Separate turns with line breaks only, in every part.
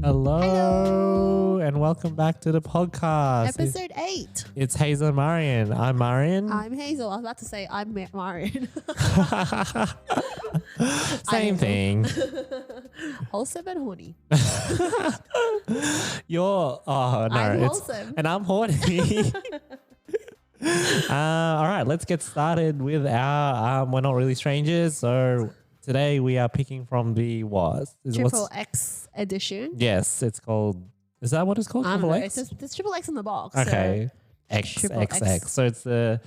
Hello, and welcome back to the podcast.
Episode 8.
It's Hazel and Marion. I'm Marion.
I'm Hazel. I was about to say I'm Marion.
Same thing.
Wholesome and horny.
I'm
wholesome.
And I'm horny. All right, let's get started with our We're Not Really Strangers. So today we are picking from the
Triple X edition.
Yes, it's called. Is that what it's called?
I don't know.
X?
There's Triple X in the box.
Okay.
So
XXX. So it's the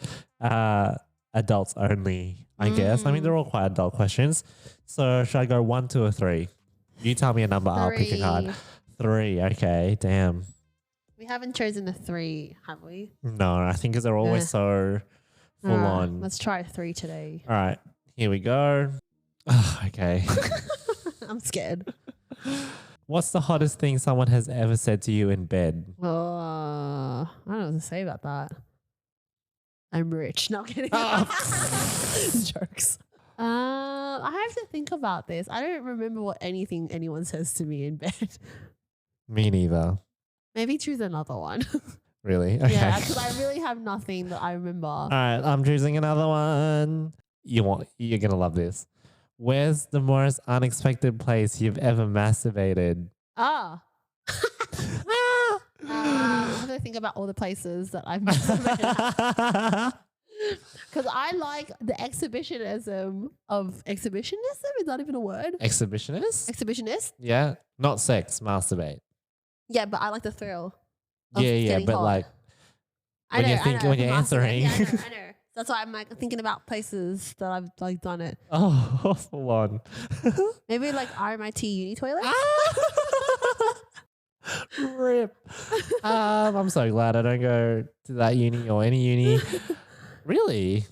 adults only, I guess. I mean, they're all quite adult questions. So should I go 1, 2, or 3? You tell me a number.
3.
I'll pick a card. 3. Okay. Damn.
We haven't chosen a 3, have we?
No, I think because they're always so full on.
Let's try 3 today.
All right. Here we go. Oh, okay.
I'm scared.
What's the hottest thing someone has ever said to you in bed?
I don't know what to say about that. I'm rich. No, I'm kidding. Jokes. I have to think about this. I don't remember what anyone says to me in bed.
Me neither.
Maybe choose another one.
Really? Okay.
Yeah, because I really have nothing that I remember.
All right, I'm choosing another one. You're gonna love this. Where's the most unexpected place you've ever masturbated?
I have to think about all the places that I've masturbated. Because I like the exhibitionism of exhibitionism. Is that even a word?
Exhibitionist?
Exhibitionist?
Yeah, not sex, masturbate.
Yeah, but I like the thrill. Of
Yeah,
getting
but
hot.
like
I know,
when you're answering.
Yeah, I know. That's why I'm like thinking about places that I've like done it.
Oh, full on.
Maybe like RMIT uni toilet.
Rip. I'm so glad I don't go to that uni or any uni. Really?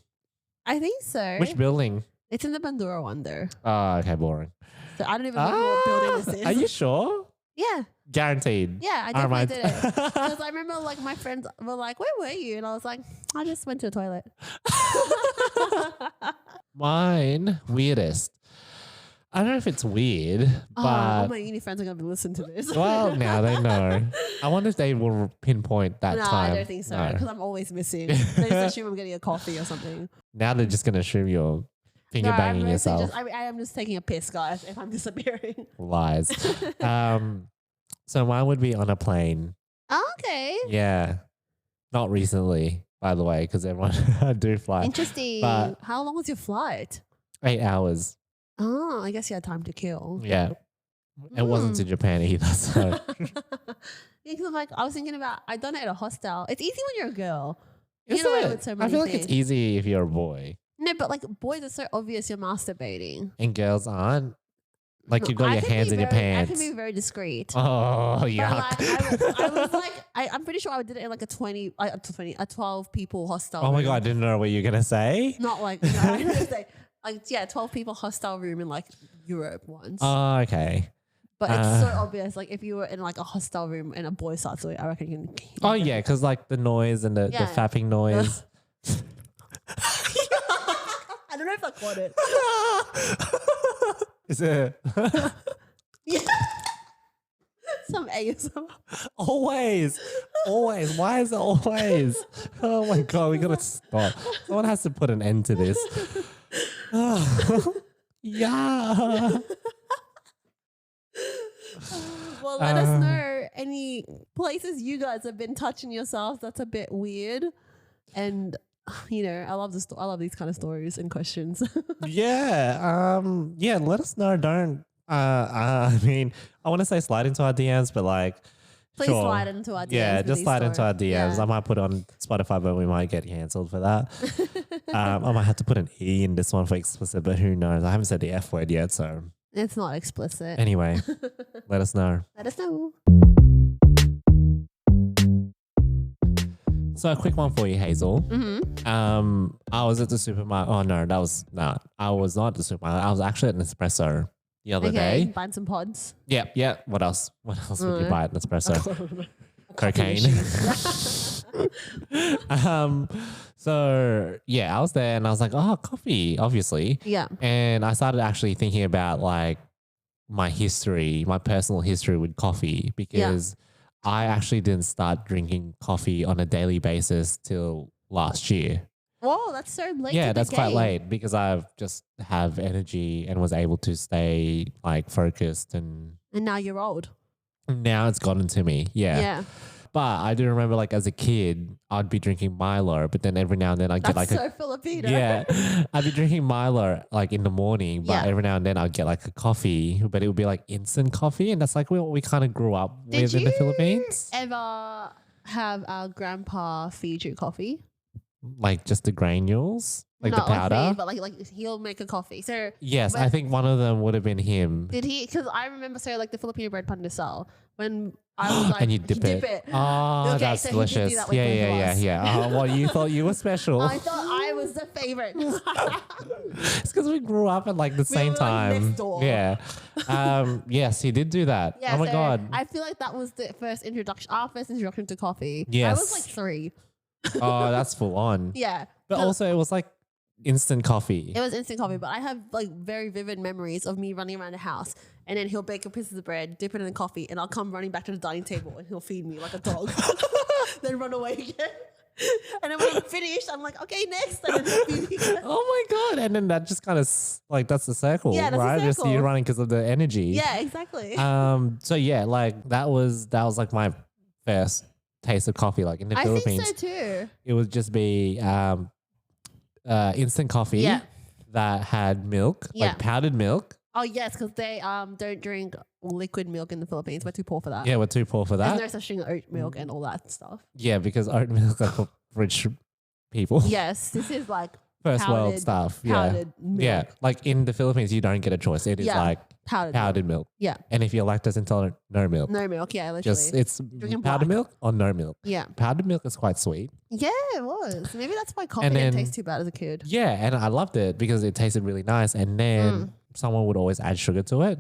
I think so.
Which building?
It's in the Bandura one though.
Oh, okay, boring.
So I don't even know what building this is.
Are you sure?
Yeah.
Guaranteed.
Yeah, I definitely did it. Because I remember like my friends were like, where were you? And I was like, I just went to the toilet.
Mine, weirdest. I don't know if it's weird, but
all my uni friends are going to be listening to this.
well, now they know. I wonder if they will pinpoint that
no,
time.
I don't think so.
No.
Because I'm always missing. They just assume I'm getting a coffee or something.
Now they're just going to assume you're finger banging yourself.
I am just taking a piss, guys, if I'm disappearing.
Lies. So mine would be on a plane.
Okay.
Yeah. Not recently, by the way, because everyone do fly.
Interesting.
But
how long was your flight?
8 hours.
Oh, I guess you had time to kill.
Yeah. It wasn't to Japan either. So
Yeah, because like I was thinking about, I've done it at a hostel. It's easy when you're a girl.
Isn't
You know,
it?
with so
I
many
feel like
things.
it's easy if you're a boy.
No, but like boys are so obvious you're masturbating.
And girls aren't. Like you've got your hands in your
I
pants.
can be very discreet.
Oh,
But
yuck.
like, I was like, I'm pretty sure I did it in like a 12 people hostel.
Oh my
room.
God, I didn't know what you were going to say.
Not like, you know, I didn't say, like, yeah, 12 people hostel room in like Europe once.
Oh, okay.
But it's so obvious. Like if you were in like a hostel room and a boy starts doing it, I reckon you can.
Oh, yeah, because like the noise and the fapping noise.
I don't know if I caught it.
Is it?
Yeah. Some ASMR.
Always. Why is it always? Oh my God, we got to stop. Someone has to put an end to this. Yeah.
Well, let us know any places you guys have been touching yourselves that's a bit weird. And you know, I love these kind of stories and questions.
Yeah. Yeah, let us know. Don't I mean, I want to say slide into our DMs, but like
Please
sure.
slide into our DMs.
Yeah,
with
just
these
slide into our
stories.
DMs.
Yeah.
I might put it on Spotify, but we might get cancelled for that. I might have to put an E in this one for explicit, but who knows? I haven't said the F word yet, so
It's not explicit.
anyway, let us know.
Let us know.
So a quick one for you, Hazel.
Mm-hmm.
I was at the supermarket. Oh no, I was not at the supermarket. I was actually at Nespresso the other day.
Buying some pods.
Yeah. What else? What else would you buy at Nespresso? Cocaine. So yeah, I was there and I was like, oh, coffee, obviously.
Yeah.
And I started actually thinking about like my history, my personal history with coffee, because I actually didn't start drinking coffee on a daily basis till last year.
Whoa, that's so late.
Yeah,
to the
that's quite
game.
late because I've just have energy and was able to stay like focused, and
And now you're old.
now it's gotten to me. Yeah. But I do remember like as a kid, I'd be drinking Milo, but then every now and then I'd get
That's
like
so Filipino.
yeah, I'd be drinking Milo like in the morning, but
Yeah.
every now and then I'd get like a coffee, but it would be like instant coffee. And that's like what we kind of grew up
Did
with in the
you
Philippines.
ever have our grandpa feed you coffee?
Like just the granules, like
Not
the powder.
Like feed, but like he'll make a coffee. So
Yes, I
when-
think one of them would have been him.
did he? Because I remember, so like the Filipino bread pandesal, when I was like,
And you dip it. Oh,
Okay,
that's
so he did do
delicious.
that with
Yeah,
both of us.
yeah. Oh, well, you thought you were special.
I thought I was the favorite.
It's because we grew up at like the same
were, like,
time.
next door.
Yeah. Yes, he did do that.
Yeah,
Oh my
so
god.
I feel like that was the our first introduction to coffee. I
Yes.
was like 3.
Oh, that's full on.
Yeah.
But also, it was like instant coffee.
It was instant coffee, but I have like very vivid memories of me running around the house, and then he'll bake a piece of bread, dip it in the coffee, and I'll come running back to the dining table and he'll feed me like a dog. Then run away again. And then when I'm finished, I'm like, okay, next. And then he'll feed me again.
Oh my god! And then that just kind of like that's the circle,
Yeah, that's the
right? Just you
circle.
running because of the energy.
Yeah, exactly.
So yeah, like that was like my first taste of coffee. Like in the
I
Philippines,
think so too.
it would just be instant coffee
Yeah.
that had milk,
Yeah.
like powdered milk.
Oh yes, because they don't drink liquid milk in the Philippines. We're too poor for that.
Yeah, we're too poor for
There's
that.
no such thing as oat milk and all that stuff.
Yeah, because oat milk are for rich people.
Yes, this is like
First world
powdered-
stuff. Yeah.
powdered milk.
Yeah. Like in the Philippines, you don't get a choice. It is
Yeah.
like powdered milk.
Yeah.
And if you're lactose intolerant, no milk.
No milk. Yeah, literally.
Just it's
Drinking
powdered
black.
milk or no milk.
yeah.
Powdered milk is quite sweet.
Yeah, it was. Maybe that's why coffee
And
didn't
then-
taste too bad as a kid.
Yeah, and I loved it because it tasted really nice. And then someone would always add sugar to it.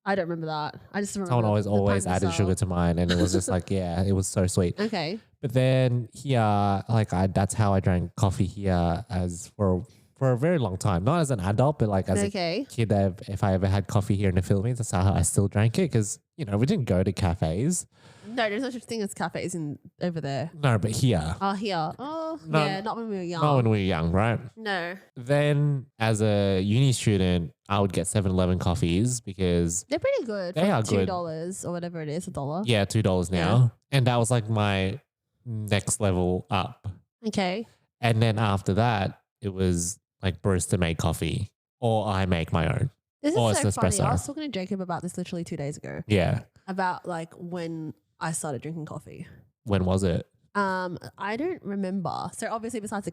I don't remember that. I just remember
Someone
the
always added
pandesal.
sugar to mine, and it was just like, yeah, it was so sweet.
Okay.
But then here, like that's how I drank coffee here as for a very long time. Not as an adult, but like as
Okay.
a kid. If I ever had coffee here in the Philippines, that's how I still drank it because we didn't go to cafes.
No, there's no such thing as cafes over there.
No, but here,
Oh, here. Oh,
No.
yeah, not when we were young.
not when we were young, right?
No.
Then as a uni student, I would get 7-Eleven coffees because
They're pretty good.
They
for
are good.
$2 or whatever it is, $1.
yeah, $2 now, and that was like my next level up.
Okay.
And then after that, it was like barista made coffee, or I make my own.
This
Oh,
is
it's
so funny.
espresso.
I was talking to Jacob about this literally 2 days ago.
Yeah.
About like when I started drinking coffee.
When was it?
I don't remember. So obviously besides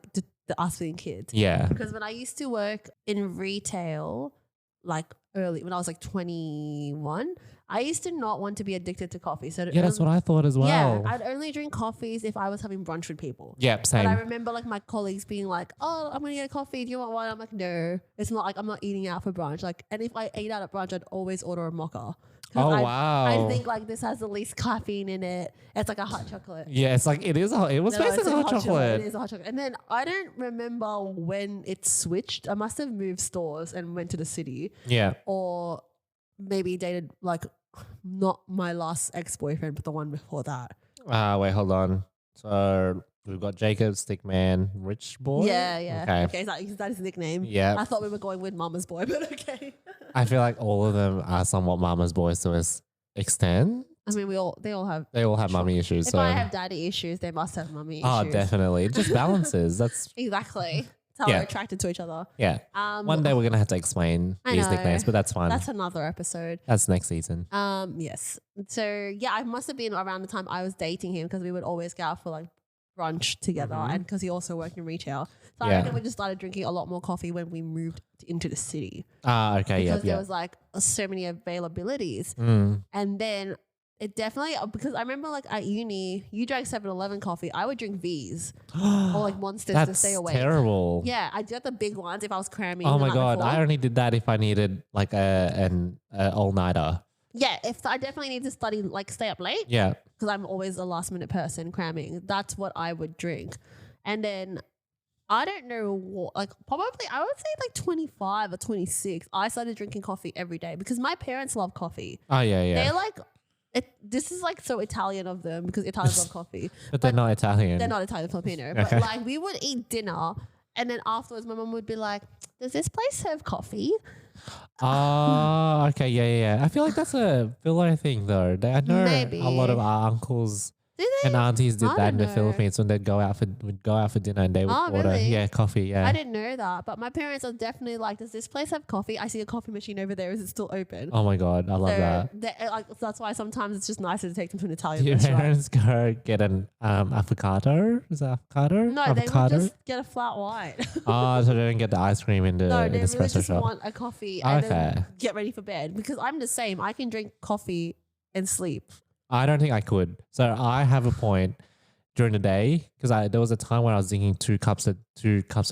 the us being kids.
Yeah.
Because when I used to work in retail, like early, when I was like 21, I used to not want to be addicted to coffee. So
Yeah, that's what I thought as well.
Yeah, I'd only drink coffees if I was having brunch with people.
Yep,
But I
same.
remember like my colleagues being like, "Oh, I'm gonna get a coffee. Do you want one?" I'm like, "No, it's not like I'm not eating out for brunch." Like, and if I ate out at brunch, I'd always order a mocha. 'Cause
Oh,
I
wow.
think like this has the least caffeine in it. It's like a hot chocolate.
Yeah, it's like it was
No,
basically
it's a
hot
It
chocolate.
is a hot chocolate. And then I don't remember when it switched. I must have moved stores and went to the city,
Yeah.
or maybe dated like not my last ex-boyfriend, but the one before that.
Wait, hold on. So we've got Jacob, Stickman, Rich Boy.
Yeah.
Okay.
Okay, is that his nickname?
Yeah.
I thought we were going with Mama's Boy, but okay.
I feel like all of them are somewhat mama's boys to an extent.
I mean, they all have.
They all have mummy issues.
If
so
I have daddy issues, they must have mummy
oh,
issues.
definitely. It just balances. That's
Exactly. That's how
Yeah.
we're attracted to each other.
yeah. One day we're gonna have to explain
I
these
know.
nicknames, but that's fine.
That's another episode.
That's next season.
Yes. So yeah, I must have been around the time I was dating him because we would always go out for like brunch together, and because he also worked in retail. So I
Yeah.
reckon we just started drinking a lot more coffee when we moved into the city
Okay.
because
Yep.
there
Yep.
was like so many availabilities.
Mm.
And then it definitely, because I remember like at uni, you drank 7-Eleven coffee. I would drink V's or like Monsters to
That's
stay awake.
terrible.
Yeah, I did the big ones if I was cramming.
Oh
the
my
night
god!
before.
I only did that if I needed like an all nighter.
Yeah, if I definitely need to study, like stay up late,
Yeah.
because I'm always a last minute person cramming. That's what I would drink. And then I don't know what, like probably I would say like 25 or 26. I started drinking coffee every day because my parents love coffee.
Oh yeah, yeah.
They're like, this is like so Italian of them because Italians love coffee.
But they're not Italian.
They're not Italian Filipino.
Okay.
But like we would eat dinner and then afterwards my mom would be like, does this place serve coffee?
Oh, okay, yeah. I feel like that's a Philo thing though. I know
Maybe.
a lot of our uncles
Do they?
and aunties did
I
that in
don't
the
know.
Philippines when they'd go out for dinner and they would
Oh,
order
really?
coffee. Yeah.
I didn't know that. But my parents are definitely like, does this place have coffee? I see a coffee machine over there. Is it still open?
Oh my god, I love that.
Like, that's why sometimes it's just nicer to take them to an Italian
Your
restaurant.
parents go get an avocado? Is that avocado?
No, they would
avocado?
just get a flat white.
Oh, so they don't get the ice cream in the
No,
in
they
the
really
espresso
just
shop.
want a coffee and
Okay.
then get ready for bed because I'm the same. I can drink coffee and sleep.
I don't think I could. So I have a point during the day because there was a time when I was drinking two cups of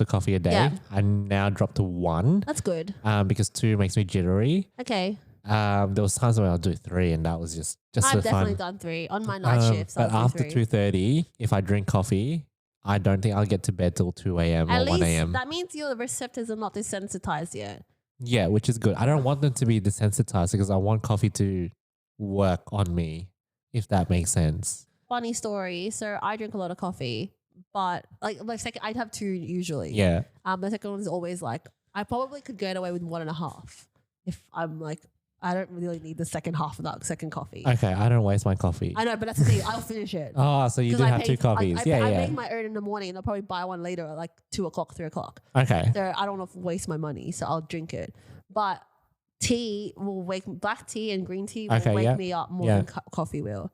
coffee a day.
Yeah.
I now dropped to one
That's good.
because two makes me jittery.
Okay.
There was times when I'll do three, and that was just
I've
for
definitely
fun.
done 3 on my night shifts.
But
I'll do
after
3.
2:30, if I drink coffee, I don't think I'll get to bed till 2 a.m.
At
or 1
least
a.m.
that means your receptors are not desensitized yet.
Yeah, which is good. I don't want them to be desensitized because I want coffee to work on me, if that makes sense.
Funny story. So I drink a lot of coffee, but like my second, I'd have 2 usually.
Yeah.
The second one is always like I probably could get away with 1.5 if I'm like I don't really need the second half of that second coffee.
Okay, I don't waste my coffee.
I know, but that's the thing. I'll finish it.
Oh, so you
'Cause
do
I
have 2 coffees.
I make my own in the morning and I'll probably buy one later at like 2 o'clock, 3 o'clock.
Okay.
So I don't want to waste my money, so I'll drink it. But black tea and green tea will
Okay,
wake
yeah.
me up more
Yeah.
than coffee will.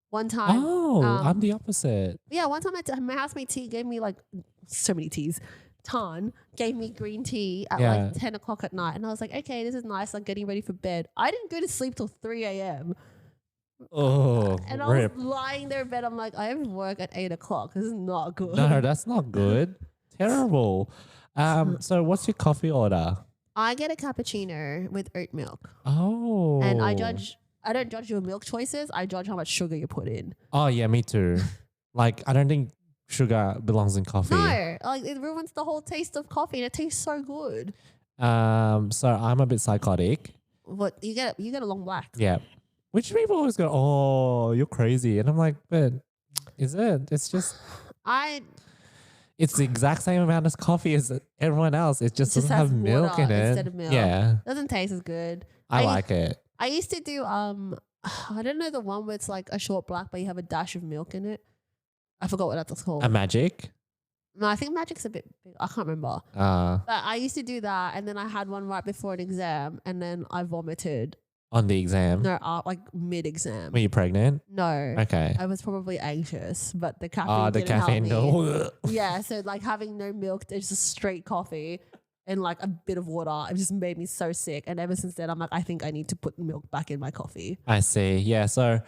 One time,
Oh, I'm the opposite.
yeah, one time my housemate T gave me like so many teas. Tan gave me green tea at
Yeah.
like 10 o'clock at night. And I was like, okay, this is nice. Like getting ready for bed. I didn't go to sleep till 3 a.m.
Oh,
And I
rip.
was lying there in bed. I'm like, I have work at 8 o'clock. This is not good.
No, that's not good. Terrible. So what's your coffee order?
I get a cappuccino with oat milk.
Oh.
And I don't judge your milk choices. I judge how much sugar you put in.
Oh, yeah, me too. Like, I don't think sugar belongs in coffee.
No, like it ruins the whole taste of coffee and it tastes so good.
So I'm a bit psychotic.
What you get a long black.
Yeah. Which people always go, oh, you're crazy. And I'm like, but is it? It's just, it's the exact same amount of coffee as everyone else. It just doesn't
has
have milk
water
in it.
instead of milk.
Yeah.
Doesn't taste as good.
I like it.
I used to do I don't know the one where it's like a short black but you have a dash of milk in it. I forgot what that's called.
A magic.
No, I think Magic's a bit big. I can't remember. But I used to do that and then I had one right before an exam and then I vomited.
On the exam.
No, like mid-exam.
Were you pregnant?
No.
Okay.
I was probably anxious, but the caffeine
Oh, the
didn't
caffeine.
help me.
No.
Yeah, so like having no milk, there's just straight coffee and like a bit of water. It just made me so sick. And ever since then, I'm like, I think I need to put milk back in my coffee.
I see. Yeah. So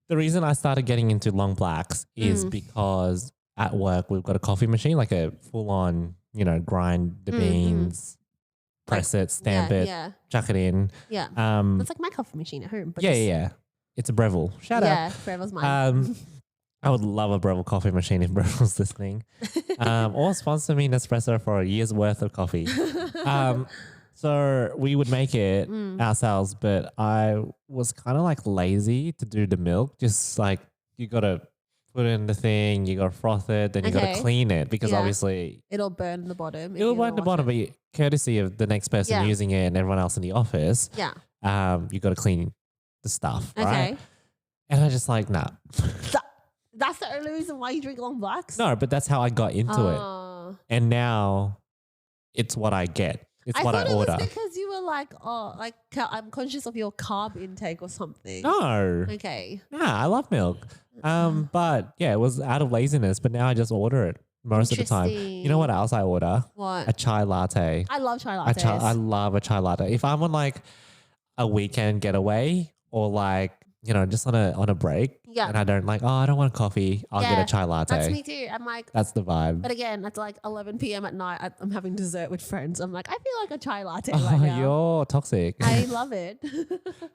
the reason I started getting into long blacks is because at work we've got a coffee machine, like a full on, grind the beans, press it, stamp it, chuck it in.
Yeah.
Um,
That's like my coffee machine at home. But
yeah. It's a Breville. Shout out.
Yeah, forever's mine.
I would love a Breville coffee machine if Breville's listening. Or sponsor me Nespresso for a year's worth of coffee. So we would make it ourselves, but I was kind of like lazy to do the milk. Just like you got to put in the thing, you got to froth it, then you got to clean it because obviously
It'll burn the bottom.
it'll burn the bottom, but courtesy of the next person using it and everyone else in the office, you got to clean the stuff, right? And I just like, nah.
That's the only reason why you drink long blacks?
No, but that's how I got into it. And now it's what I get. It's what I order.
It was because you were like, I'm conscious of your carb intake or something.
No.
Okay.
Nah, I love milk. But yeah, it was out of laziness, but now I just order it most of the time. You know what else I order?
What?
A chai latte.
I love chai lattes.
I love a chai latte. If I'm on like a weekend getaway or like, just on a break and I don't I don't want coffee, I'll get a chai latte.
That's me too. I'm like,
that's the vibe.
But again, it's like 11 p.m. at night. I'm having dessert with friends. I'm like, I feel like a chai latte right now.
You're toxic.
I love it.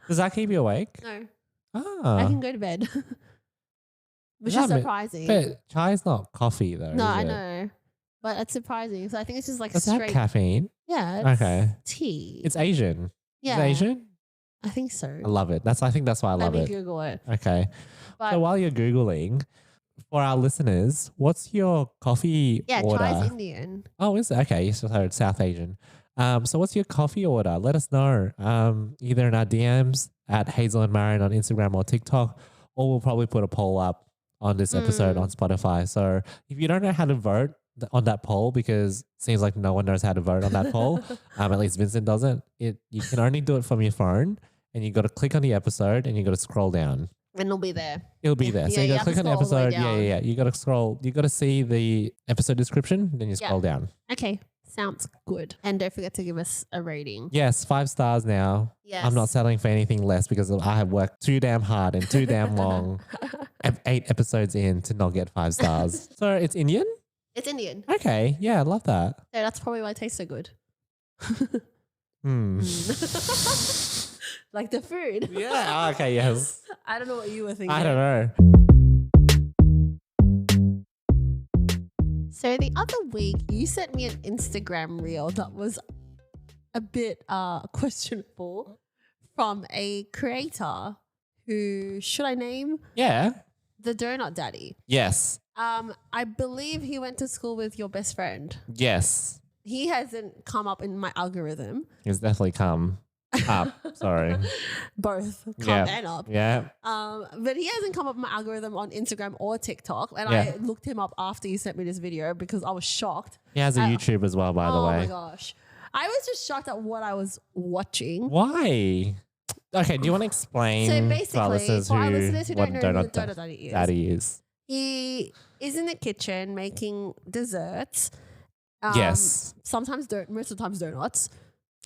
Does that keep you awake?
No.
Ah.
I can go to bed. Which is surprising.
But chai is not coffee though.
No, I
it?
know. but it's surprising. So I think it's just like
Does it have
straight.
caffeine?
Yeah. It's
Okay.
tea.
It's Asian.
yeah.
Is it Asian?
I think so.
I love it. I think that's why I
Let
love
me
it.
Google it.
Okay.
But
So while you're Googling, for our listeners, what's your coffee
yeah,
order?
Chai's Indian.
Oh, is it? Okay. So it's South Asian. So what's your coffee order? Let us know. Either in our DMs at Hazel and Marion on Instagram or TikTok, or we'll probably put a poll up on this episode on Spotify. So if you don't know how to vote on that poll, because it seems like no one knows how to vote on that poll, at least Vincent doesn't, you can only do it from your phone, and you got to click on the episode and you got to scroll down.
And it'll be there.
It'll be there. So
Yeah,
you
you
got to
have to
click on the
scroll all the way
episode. Yeah.
down.
You got to scroll. You got to see the episode description, then you scroll down.
Okay. Sounds good. And don't forget to give us a rating.
Yes, 5 stars now.
Yes.
I'm not settling for anything less because I have worked too damn hard and too damn long. 8 episodes in to not get 5 stars. So it's Indian?
It's Indian.
Okay. Yeah, I love that.
So that's probably why it tastes so good. Like the food.
Yeah. Okay. Yes.
I don't know what you were thinking.
I don't know.
So the other week, you sent me an Instagram reel that was a bit questionable from a creator who, should I name?
Yeah.
The Donut Daddy.
Yes.
I believe he went to school with your best friend.
Yes.
He hasn't come up in my algorithm.
He's definitely come up. Sorry.
Both come and up.
Yeah.
But he hasn't come up in my algorithm on Instagram or TikTok. And
Yeah.
I looked him up after you sent me this video because I was shocked.
He has a YouTube as well, by the way.
Oh my gosh. I was just shocked at what I was watching.
Why? Okay, do you want to explain
So
to our
basically,
listeners
for our listeners who
what
don't know who
Donut
the Donut Daddy is,
Daddy is?
he is in the kitchen making desserts.
Yes.
Sometimes most of the times donuts.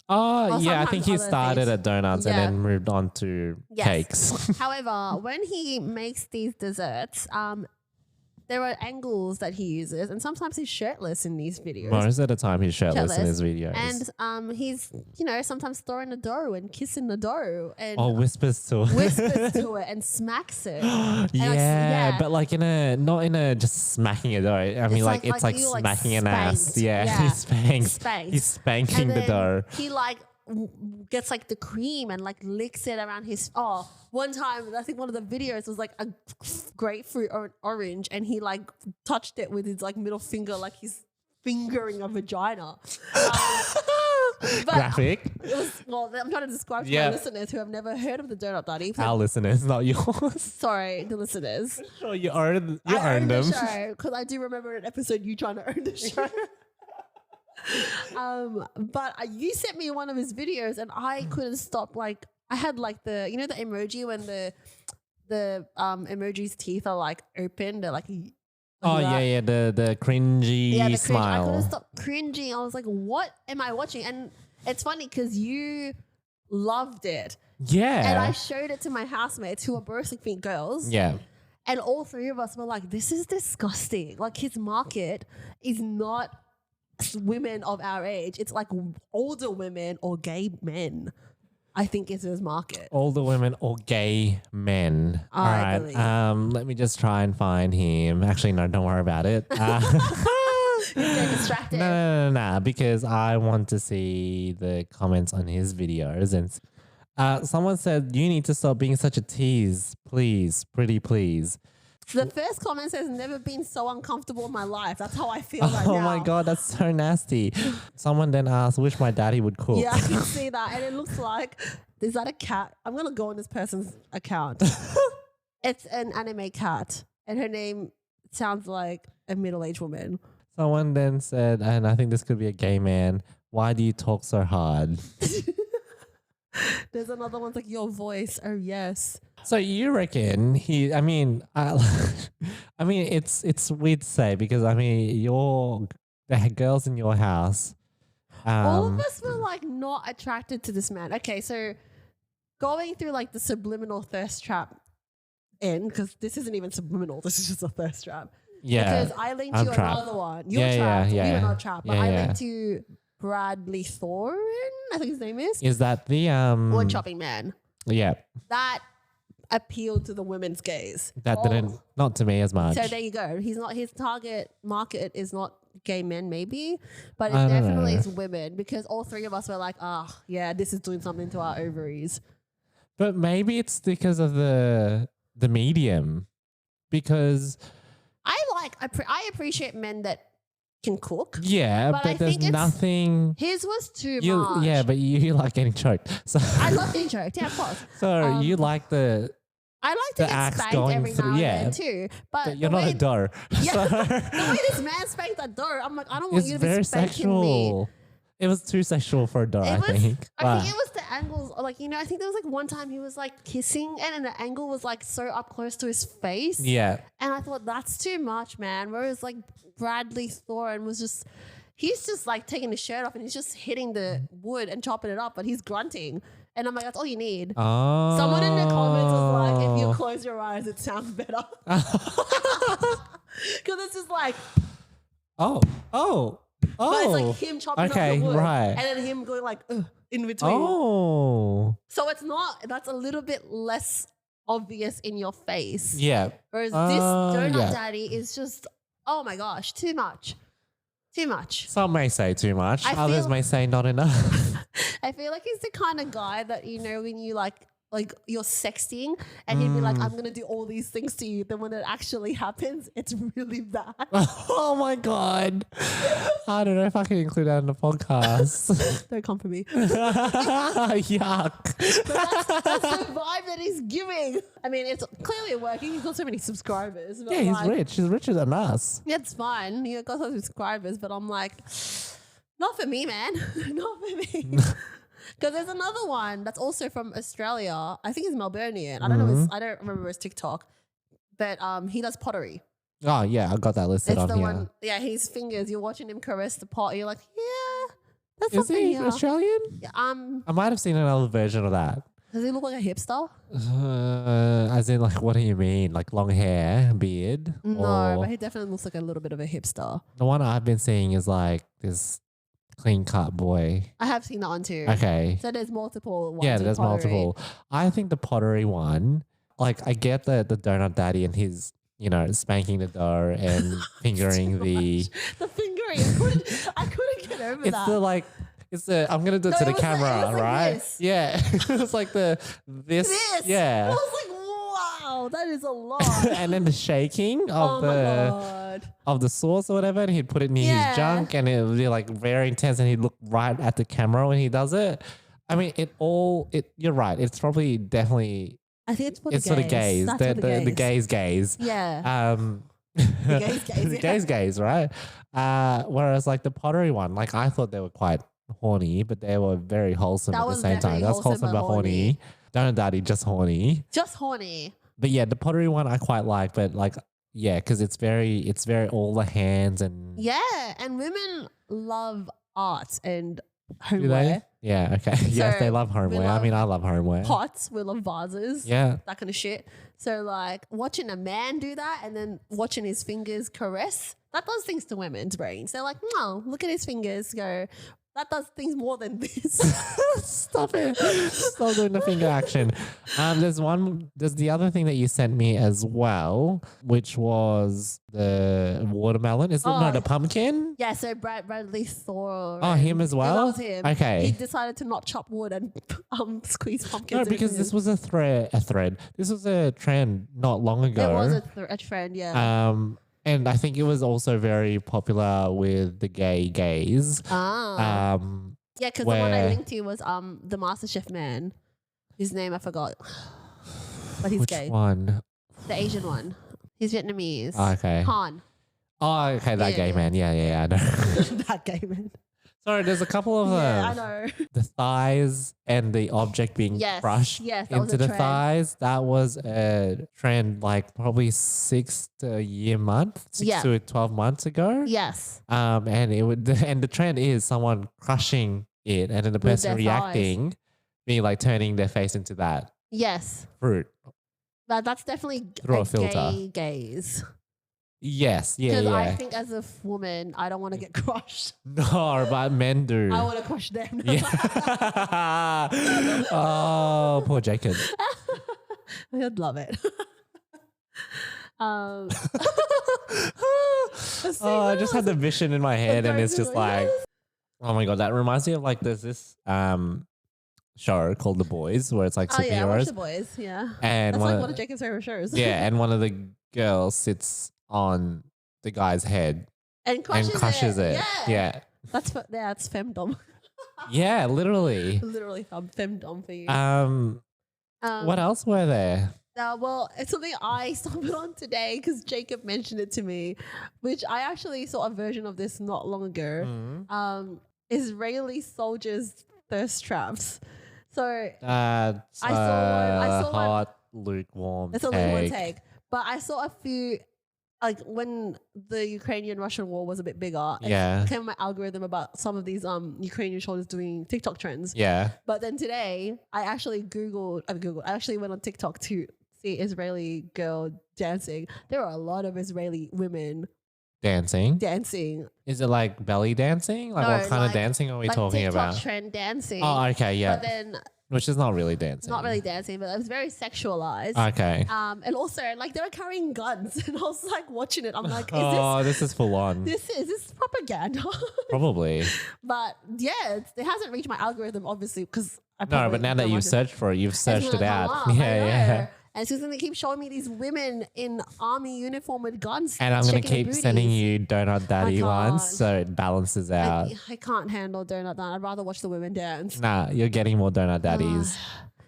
Oh,
Or
yeah, I think
sometimes
he
other
started
things.
at donuts
Yeah.
and then moved on to
Yes.
cakes.
However, when he makes these desserts, there are angles that he uses, and sometimes he's shirtless in these videos.
Most of the time he's shirtless in
Shirtless.
his videos.
And he's, sometimes throwing the dough and kissing the dough and
or whispers to it.
whispers to it and smacks it.
Yeah, but like not in a just smacking it though. I mean, like it's like
you, like,
smacking an ass.
spanked.
Yeah,
Yeah.
he spanks.
Spanked.
He's spanking
And
the
then
dough.
he gets like the cream and like licks it around his. Oh, one time I think one of the videos was like a grapefruit or an orange, and he like touched it with his like middle finger, like he's fingering a vagina. But
Graphic.
it was, I'm trying to describe to
Yeah.
my listeners who have never heard of the Donut Daddy.
Our listeners, not yours.
Sorry, the listeners.
Sure, you own
I own
them.
the show because I do remember an episode you trying to own the show. But you sent me one of his videos and I couldn't stop. Like I had like the emoji when the emoji's teeth are like open. They're like
Oh yeah, the cringy
the cringe. I
smile.
couldn't stop cringing. I was like, what am I watching? And it's funny because you loved it.
Yeah.
And I showed it to my housemates who are both 6 girls.
Yeah.
And all 3 of us were like, this is disgusting. Like his market is not women of our age. It's like older women or gay men, I think is his market.
Older women or gay men. All
I
right.
believe.
Let me just try and find him. Actually, no, don't worry about it.
You're getting distracted.
No, because I want to see the comments on his videos. And someone said, you need to stop being such a tease. Please, pretty please.
The first comment says, never been so uncomfortable in my life. That's how I feel right now.
Oh my God, that's so nasty. Someone then asked, wish my daddy would cook.
Yeah, I can see that. And it looks like, is that a cat? I'm going to go on this person's account. It's an anime cat. And her name sounds like a middle-aged woman.
Someone then said, and I think this could be a gay man, why do you talk so hard?
There's another one's like, your voice. Oh, yes.
So you reckon I mean, it's weird to say because I mean, the girls in your house.
All of us were like not attracted to this man. Okay, so going through like the subliminal thirst trap because this isn't even subliminal. This is just a thirst trap.
Yeah.
Because I linked
I'm
you
trapped.
another one. You're
Yeah,
trapped.
yeah,
We
yeah.
were not trapped. But
Yeah,
I
yeah.
linked to Bradley Thorin, I think his name is.
Is that the
Wood chopping man.
Yeah.
That appealed to the women's gaze.
That didn't not to me as much.
So there you go. His target market is not gay men maybe, but it
I don't
definitely
know.
is women because all three of us were like, yeah, this is doing something to our ovaries.
But maybe it's because of the medium, because
I appreciate men that can cook.
yeah,
But
but,
I
there's
think it's-
nothing.
His was too
You
much.
yeah, but you like getting choked. So
I love being choked. Yeah, of course.
so you like the
I like to
the
get
axe
spanked
going
every
through-
now
yeah.
and then too. But
you're
the
not
way,
a dough.
Yeah,
So
the way this man spanked that door, I'm like, I don't want
it's
you to be
very
spanking me.
sexual. It was too sexual for a dough, I think.
I think
But-
it was the angles. Like, I think there was like one time he was like kissing and the angle was like so up close to his face.
yeah.
And I thought that's too much, man. Whereas like Bradley Thorne he's just like taking his shirt off and he's just hitting the wood and chopping it up, but he's grunting. And I'm like, that's all you need.
Oh.
Someone in the comments was like, if you close your eyes, it sounds better. Because it's just like,
Oh.
but it's like him chopping
Okay,
up the wood.
right.
And then him going like, in between.
Oh.
So that's a little bit less obvious in your face.
Yeah.
Whereas this donut
yeah.
daddy is just, oh my gosh, too much. Too much.
Some may say too much.
I
Others
feel-
may say not enough.
I feel like he's the kind of guy that, when you like you're sexting and he'd be like, I'm going to do all these things to you. Then when it actually happens, it's really bad.
Oh my God. I don't know if I can include that in the podcast.
Don't come for me.
Yuck.
That's the vibe that he's giving. I mean, it's clearly working. He's got so many subscribers. But
Yeah, he's
like,
rich. He's richer than us.
It's fine. You got some subscribers, but I'm like, not for me, man. Not for me. Because there's another one that's also from Australia. I think he's Melburnian. I don't know. I don't remember his TikTok, but he does pottery.
Oh, yeah. I got that listed
It's
on
the
here.
one. Yeah, his fingers. You're watching him caress the pot. You're like, yeah, that's
Is
something
he
here.
Australian?
Yeah,
I might have seen another version of that.
does he look like a hipster?
As in, like, what do you mean? Like long hair, beard?
No,
Or
but he definitely looks like a little bit of a hipster.
the one I've been seeing is like this clean cut boy.
I have seen that one too.
Okay.
So there's multiple ones.
Yeah,
with
there's
pottery.
multiple. I think the pottery one, like I get the donut daddy and his, spanking the dough and fingering the.
The fingering. I couldn't get over
It's
that.
the like. It's the. I'm gonna do it
No,
to
it
the
was
camera,
like
right?
this.
Yeah, it's like this.
This. I
Yeah,
was like, wow, that is a lot.
and then the shaking
Oh
of
my
the
God.
of the sauce or whatever, and he'd put it near
Yeah.
his junk, and it would be like very intense, and he'd look right at the camera when he does it. I mean, You're right. It's probably definitely.
I think it's for
It's
the
for the
gays.
gays.
That's
The
for the gays.
gays.
Yeah.
The
gays, yeah.
gays, right? Whereas like the pottery one, like I thought they were quite horny, but they were very wholesome
That
at the
was
same time.
definitely
That's
wholesome
wholesome but horny. Donut Daddy just horny.
Just horny.
But yeah, the pottery one I quite like, but like yeah, because it's very all the hands and
Yeah. And women love art and
do they?
homeware.
Yeah, okay. Yes, they
So,
love
we
homeware. I
love
mean, I love homeware.
Pots. We love vases.
Yeah.
That kind of shit. So like watching a man do that and then watching his fingers caress, that does things to women's brains. They're like, no, look at his fingers go. That does things more than this.
Stop it. Stop doing the finger action. There's the other thing that you sent me as well, which was the watermelon. The pumpkin?
Yeah, so Bradley Thorne.
Oh, him as well?
That was him.
Okay.
He decided to not chop wood and squeeze pumpkins.
No, because this was a thread. This was a trend not long ago.
There was a trend, yeah.
And I think it was also very popular with the gays.
Yeah, because the one I
where-
linked to was the MasterChef man. His name I forgot. But he's
Which
gay.
one?
The Asian one. He's Vietnamese.
Oh, okay.
Han.
Oh, okay, that
Yeah,
gay
yeah.
man. Yeah, I know.
That gay man.
Sorry, there's a couple of
Yeah, I know.
the thighs and the object being
Yes,
crushed
yes, that was
into
a
the
trend.
thighs. That was a trend like probably 6 to a year month, 6
Yeah.
to 12 months ago.
Yes.
And the trend is someone crushing it and then the
With
person
their
reacting, being like turning their face into that
Yes.
fruit.
But that's definitely
Through a filter.
gay gaze.
Yes, yeah,
Because I
yeah.
think as a woman, I don't want to get crushed.
No, but men do.
I want to crush them.
Yeah. Oh, poor Jacob.
I'd love it.
Oh, I just had the vision in my head, and it's just like,
yes.
oh my god, that reminds me of like there's this show called The Boys where it's like
Oh yeah, I watched
superheroes,
The Boys. Yeah,
and
that's
one
like
of,
one of Jacob's favorite shows.
yeah, and one of the girls sits on the guy's head
and
and crushes it.
Yeah,
Yeah,
that's femdom.
yeah, literally.
Literally femdom for you.
What else were there?
Well, it's something I stumbled on today because Jacob mentioned it to me, which I actually saw a version of this not long ago. Israeli soldiers thirst traps. So
That's
I saw one.
hot, lukewarm.
That's only one take. But I saw a few, like when the Ukrainian-Russian war was a bit bigger.
Yeah.
It came on my algorithm about some of these Ukrainian soldiers doing TikTok trends.
Yeah.
But then today, I actually I actually went on TikTok to see Israeli girl dancing. There are a lot of Israeli women
Dancing. Is it like belly dancing? Like
No,
what kind of
like-
dancing are we
like
talking
TikTok
about?
trend dancing.
Oh, okay, yeah.
But then
Which is not really dancing.
not really dancing, but it was very sexualized.
Okay.
And also like they were carrying guns, and I was like watching it. I'm like,
This is full on.
is this propaganda?
Probably.
But yeah, it hasn't reached my algorithm obviously because
No, but now that you've searched for it, you've searched it out. Yeah.
And it's just going to keep showing me these women in army uniform with guns.
And I'm going to
shaking their
keep sending
booties.
you Donut Daddy ones
can't.
so it balances out.
I can't handle donut dance. I'd rather watch the women dance.
Nah, you're getting more Donut Daddies.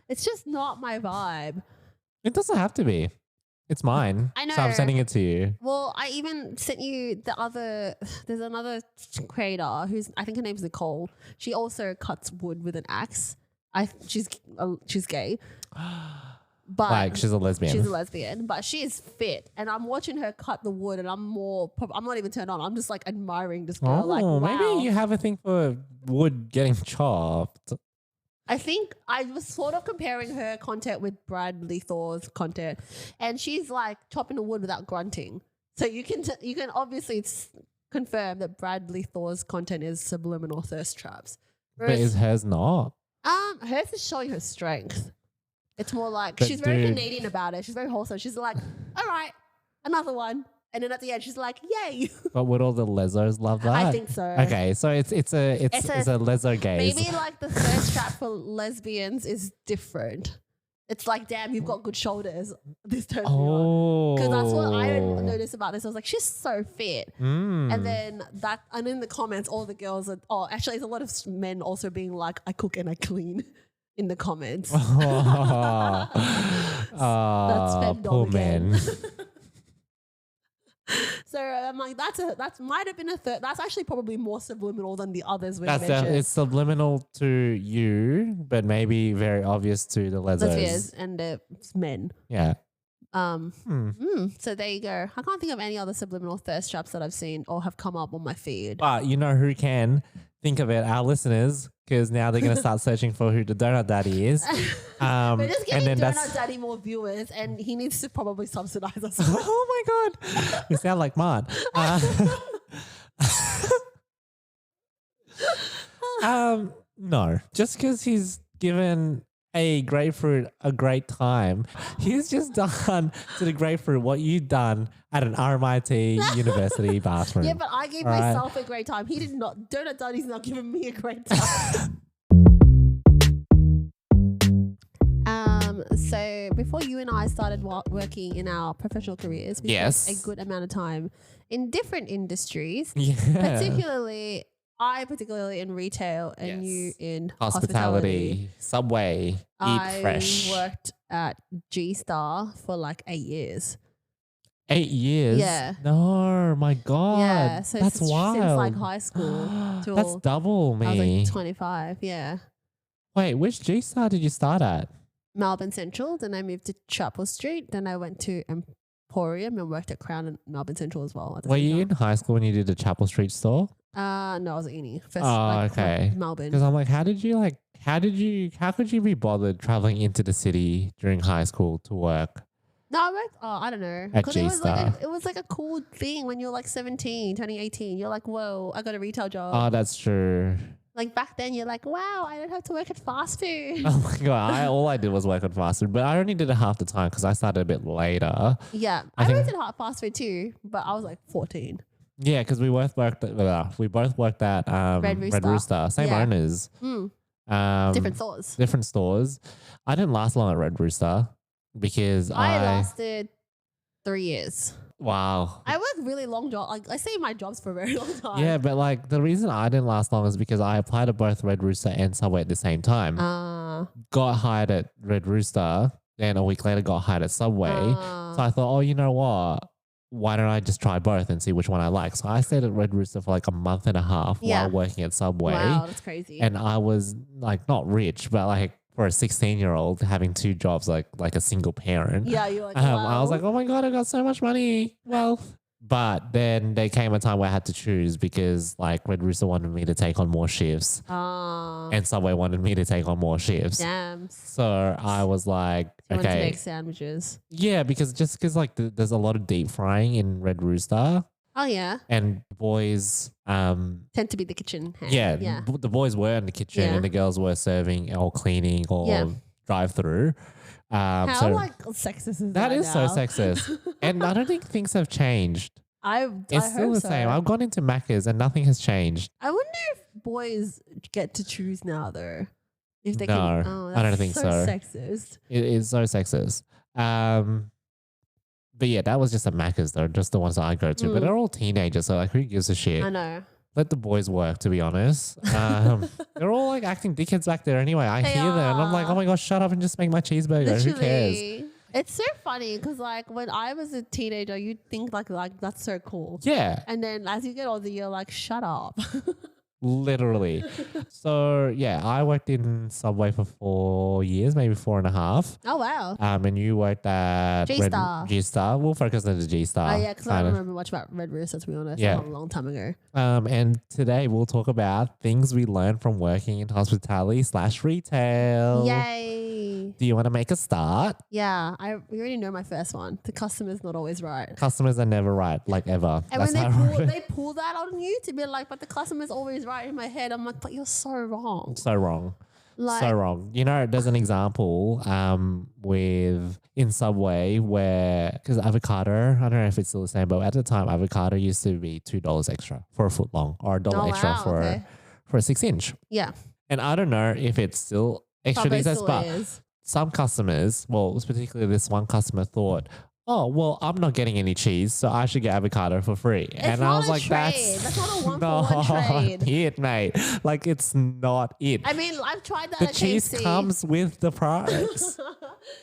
It's just not my vibe.
It doesn't have to be. It's mine.
I know.
So I'm sending it to you.
Well, I even sent you there's another creator who's, I think her name's Nicole. She also cuts wood with an axe. She's gay. But
Like she's a lesbian.
she's a lesbian, but she is fit, and I'm watching her cut the wood, and I'm not even turned on. I'm just like admiring this girl. Like, wow.
Maybe you have a thing for wood getting chopped.
I think I was sort of comparing her content with Bradley Thor's content, and she's like chopping the wood without grunting. So you can obviously confirm that Bradley Thor's content is subliminal thirst traps.
But is hers not?
Hers is showing her strength. It's more like
But
she's very
dude-
Canadian about it. She's very wholesome. She's like, all right, another one. And then at the end, she's like, yay.
But would all the lesos love that?
I think so.
Okay, so it's a leso gaze.
Maybe like the thirst trap for lesbians is different. It's like, damn, you've got good shoulders. This turns me on. Because that's what I noticed about this. I was like, she's so fit. And then in the comments, all the girls are, actually, there's a lot of men also being like, I cook and I clean in the comments. That's femdom
poor
again.
men.
So I'm like, that might have been a third. That's actually probably more subliminal than the others we mentioned.
It's subliminal to you, but maybe very obvious to the lesos.
Lesbians and men.
Yeah.
So there you go. I can't think of any other subliminal thirst traps that I've seen or have come up on my feed.
But you know who can think of it? Our listeners, because now they're going to start searching for who the Donut Daddy is.
We're just giving Donut Daddy more viewers, and he needs to probably subsidize us.
Oh my God. We sound like Mart. No, just because he's given a grapefruit a great time, he's just done to the grapefruit what you've done at an RMIT university bathroom.
Yeah, but I gave myself a great time. He did not. Donut Daddy's not giving me a great time. So before you and I started working in our professional careers, we spent a good amount of time in different industries, particularly in retail and you in hospitality.
Subway, Eat Fresh.
I worked at G-Star for like 8 years.
8 years?
Yeah.
No, my God.
Yeah, so
that's wild.
Since like high school. Till
That's double me.
I was like 25, yeah.
Wait, which G-Star did you start at?
Melbourne Central. Then I moved to Chapel Street. Then I went to Emporium and worked at Crown and Melbourne Central as well.
Were you in high school when you did the Chapel Street store?
No, I was at uni. First,
okay.
Melbourne.
Because I'm like, how could you be bothered traveling into the city during high school to work?
No, I worked, I don't know.
At
Because it was like a cool thing when you're like 17, turning 18. You're like, whoa, I got a retail job.
Oh, that's true.
Like back then, you're like, wow, I don't have to work at fast food.
Oh my God. All I did was work at fast food, but I only did it half the time because I started a bit later.
Yeah. I worked at fast food too, but I was like 14.
Yeah, because we both worked at
Red
Red
Rooster.
Rooster, same
Yeah.
owners.
Mm.
Different
Different stores.
stores. I didn't last long at Red Rooster because
I lasted 3 years.
wow.
I work really long jobs. Like I say my jobs for a very long time.
Yeah, but like the reason I didn't last long is because I applied to both Red Rooster and Subway at the same time. Got hired at Red Rooster, then a week later got hired at Subway. So I thought, oh, you know what? Why don't I just try both and see which one I like? So I stayed at Red Rooster for like a month and a half while working at Subway.
Wow, that's crazy.
And I was like not rich, but like for a 16-year-old having 2 jobs, like a single parent.
Yeah, you're like,
I was like, oh my God, I got so much money, wealth. But then there came a time where I had to choose because like Red Rooster wanted me to take on more shifts and Subway wanted me to take on more shifts.
Damn.
So I was like,
You want to
okay.
make sandwiches.
Yeah, because like there's a lot of deep frying in Red Rooster
Oh, yeah.
and boys,
Tend to be the kitchen hand.
yeah, the boys were in the kitchen
Yeah.
and the girls were serving or cleaning or drive through.
How
So
like sexist is
that is so
now?
sexist. And I don't think things have changed.
I
It's still
hope
the
so.
same. I've gone into Macca's and nothing has changed.
I wonder if boys get to choose now, though. If they
No,
can. Oh,
I don't
that's
think so.
Sexist.
It is so sexist. But yeah, that was just a Macca's though, just the ones that I go to. But they're all teenagers, so like who gives a shit?
I know.
Let the boys work, to be honest. They're all like acting dickheads back there anyway. I
They
hear them and I'm like,
are.
oh my gosh, shut up and just make my cheeseburger. Who cares?
Literally. It's so funny because like when I was a teenager, you'd think like that's so cool.
Yeah,
And then as you get older, you're like, shut up.
literally. So yeah, I worked in Subway for 4 years, maybe 4.5.
Oh, wow.
And you worked at
G-Star.
G-Star. We'll focus on the G-Star.
Oh, yeah, because I don't
kinda.
remember much about Red Rooster, to be honest.
Yeah.
A long time ago.
And today we'll talk about things we learned from working in hospitality/retail.
Yay.
Do you want to make a start?
Yeah, we already know my first one. The customer's not always right.
Customers are never right, like ever.
And
That's
when
how
they pull that on you to be like, but the customer's always right in my head, I'm like, but you're so wrong.
so wrong.
Like,
So wrong. You know, there's an example with in Subway where, because avocado, I don't know if it's still the same, but at the time, avocado used to be $2 extra for a foot long or $1
Oh,
extra
wow,
for
okay.
a 6-inch.
Yeah.
And I don't know if it's still extra
Probably
these days,
still
but
is.
some customers, well, particularly this one customer thought, oh, well, I'm not getting any cheese, so I should get avocado for free.
It's
I
not
was
a
like,
trade. That's not a one-for-one
not
trade.
it, mate. Like, it's not it.
I mean, I've tried that
The
at
cheese
KFC.
comes with the price.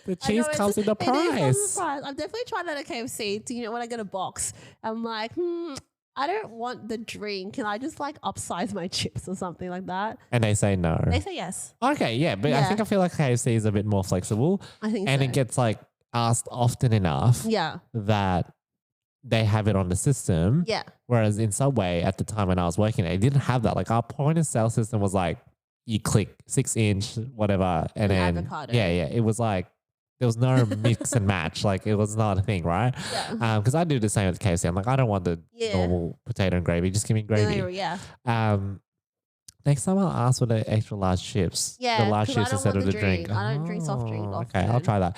The
I
cheese
know,
comes with the
it is comes with
price.
the price. I've definitely tried that at KFC. To, when I get a box, I'm like, I don't want the drink. Can I just like upsize my chips or something like that?
And they say no.
They say yes.
Okay, yeah, but I feel like KFC is a bit more flexible.
I think
And
so.
it gets like asked often enough
Yeah.
that they have it on the system.
Yeah.
Whereas in Subway at the time when I was working, it didn't have that. Like our point of sale system was like you click 6-inch, whatever, and then
avocado.
yeah, it was like there was no mix and match. Like it was not a thing, right?
Yeah.
Because I do the same with KFC. I'm like, I don't want the normal potato and gravy. Just give me gravy.
Yeah.
Next time I'll ask for the extra large chips.
Yeah,
The large
'cause I
chips
don't
instead
want
of
the
the drink.
drink. I don't drink soft drink
Okay, I'll
often.
try that.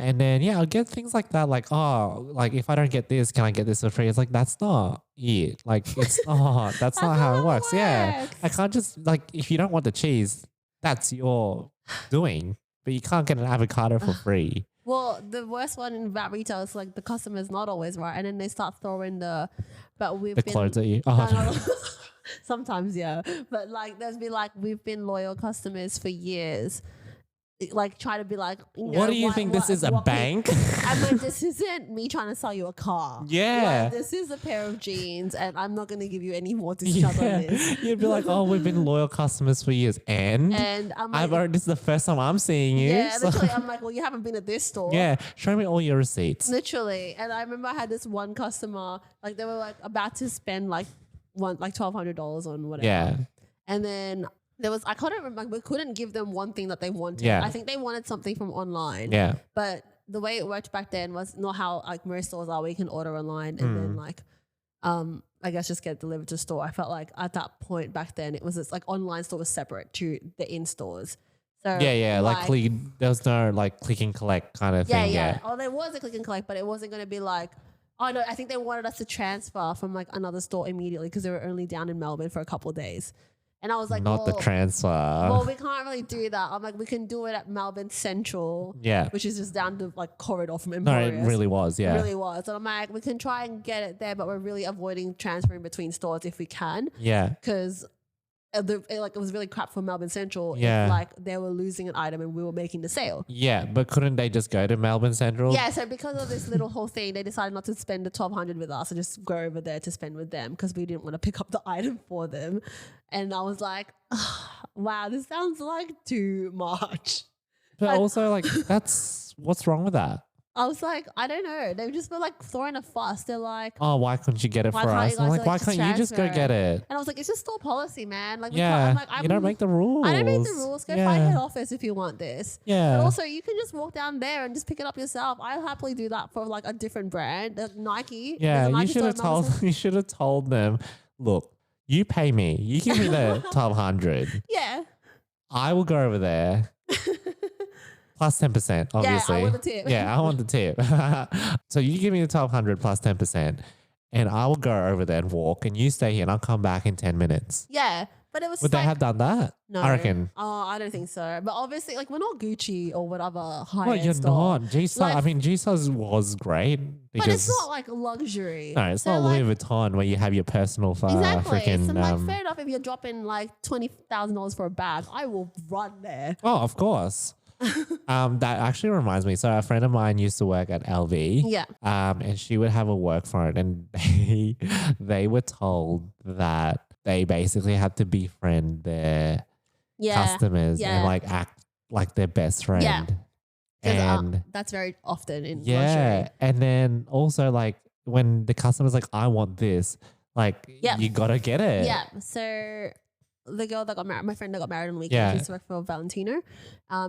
And then I'll get things like that. Like, oh, like if I don't get this, can I get this for free? It's like that's not it. Like it's not. That's not how it works. Yeah. I can't just like if you don't want the cheese, that's your doing. But you can't get an avocado for free.
Well, the worst one in about retail is like the customer's not always right, and then they start throwing but we've
The
been
clothes at you. Oh,
No. Sometimes, yeah, but like there's been like we've been loyal customers for years. Like try to be like, you know,
what do you think this is, a bank?
I'm like, this isn't me trying to sell you a car.
Yeah.
Like, this is a pair of jeans, and I'm not going to give you any more discount on this.
You'd be like, oh, we've been loyal customers for years. And
I'm
I've
like,
already, this is the first time I'm seeing you.
yeah,
so-
literally, I'm like, well, you haven't been at this store.
yeah, show me all your receipts.
Literally. And I remember I had this one customer, like they were like about to spend like $1,200 on whatever.
Yeah.
And then there was, I couldn't remember, we couldn't give them one thing that they wanted.
Yeah.
I think they wanted something from online.
Yeah.
But the way it worked back then was not how like most stores are where you can order online and then like, I guess just get delivered to store. I felt like at that point back then, it was this like online store was separate to the in-stores. So
Yeah. Like there was no like click and collect kind of thing.
yeah. Oh, there was a click and collect, but it wasn't going to be like, Oh no, I think they wanted us to transfer from like another store immediately because they were only down in Melbourne for a couple of days. And I was like,
Not the
well,
transfer.
well, we can't really do that. I'm like, we can do it at Melbourne Central,
Yeah.
which is just down the like corridor from
No,
Emporius.
it really was.
It
Yeah.
really was. And I'm like, we can try and get it there, but we're really avoiding transferring between stores if we can,
Yeah.
because it was really crap for Melbourne Central.
Yeah.
If like they were losing an item and we were making the sale.
Yeah. But couldn't they just go to Melbourne Central?
Yeah, so because of this little whole thing, they decided not to spend the $1,200 with us and just go over there to spend with them because we didn't want to pick up the item for them. And I was like, wow, this sounds like too much.
But also, like, what's wrong with that?
I was like, I don't know. They just were like throwing a fuss. They're like,
Oh, why couldn't you get it
Why
for
can't
us?
you
I'm
guys,
like, why
like,
can't
just
you just go
transfer
get
it?
it?
and I was like, it's just store policy, man. Like, we
Yeah.
can't, I'm like,
You don't make the rules.
I don't make the rules. Go
yeah.
find head office if you want this.
Yeah.
But also, you can just walk down there and just pick it up yourself. I'll happily do that for like a different brand, like Nike.
Yeah,
There's a
you
Nike
should have
store in Melbourne.
told. You should have told them. Look, you pay me. You give me the 1,200.
Yeah.
I will go over there. Plus 10%, obviously.
Yeah, I want the tip.
Yeah, I want the tip. So you give me the 1,200 plus 10%, and I will go over there and walk, and you stay here, and I'll come back in 10 minutes.
Yeah. But it was
Would they
like,
have done that?
no.
I reckon.
Oh, I don't think so. But obviously, like, we're not Gucci or whatever high
Well,
end
you're
store.
not. Jesus,
Like-
I mean, Jesus was great. Because,
But it's not like luxury.
no, it's
So,
not
like,
Louis Vuitton where you have your personal
Exactly.
freaking.
So, like, fair enough if you're dropping like $20,000 for a bag, I will run there.
Oh, of course. That actually reminds me. So a friend of mine used to work at LV.
Yeah.
And she would have a work phone, and they were told that they basically had to befriend their
Yeah.
customers
Yeah.
and like act like their best friend.
Yeah. 'Cause,
And
that's very often in
yeah,
luxury.
and then also like when the customer's like, I want this, like
Yeah.
you gotta get it.
Yeah. So the girl that got married, my friend that got married on the weekend,
Yeah.
she used to work for Valentino.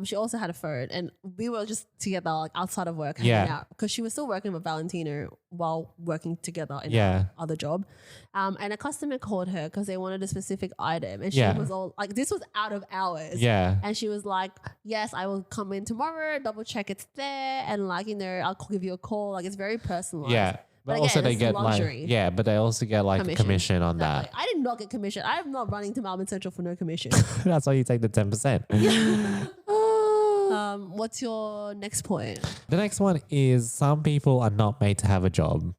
She also had a phone, and we were just together like outside of work hanging
Yeah.
out because she was still working with Valentino while working together in
Yeah.
her other job. And a customer called her because they wanted a specific item, and she
Yeah.
was all like, this was out of hours.
Yeah.
And she was like, yes, I will come in tomorrow, double check it's there, and like, you know, I'll give you a call. Like, it's very personalized.
Yeah. But
But
also
again,
they
it's
get
luxury.
like, yeah, but they also get like a commission on
Exactly. I did not get commission. I am not running to Melbourne Central for no commission.
that. That's why you take the 10%.
What's your next point?
The next one is some people are not made to have a job.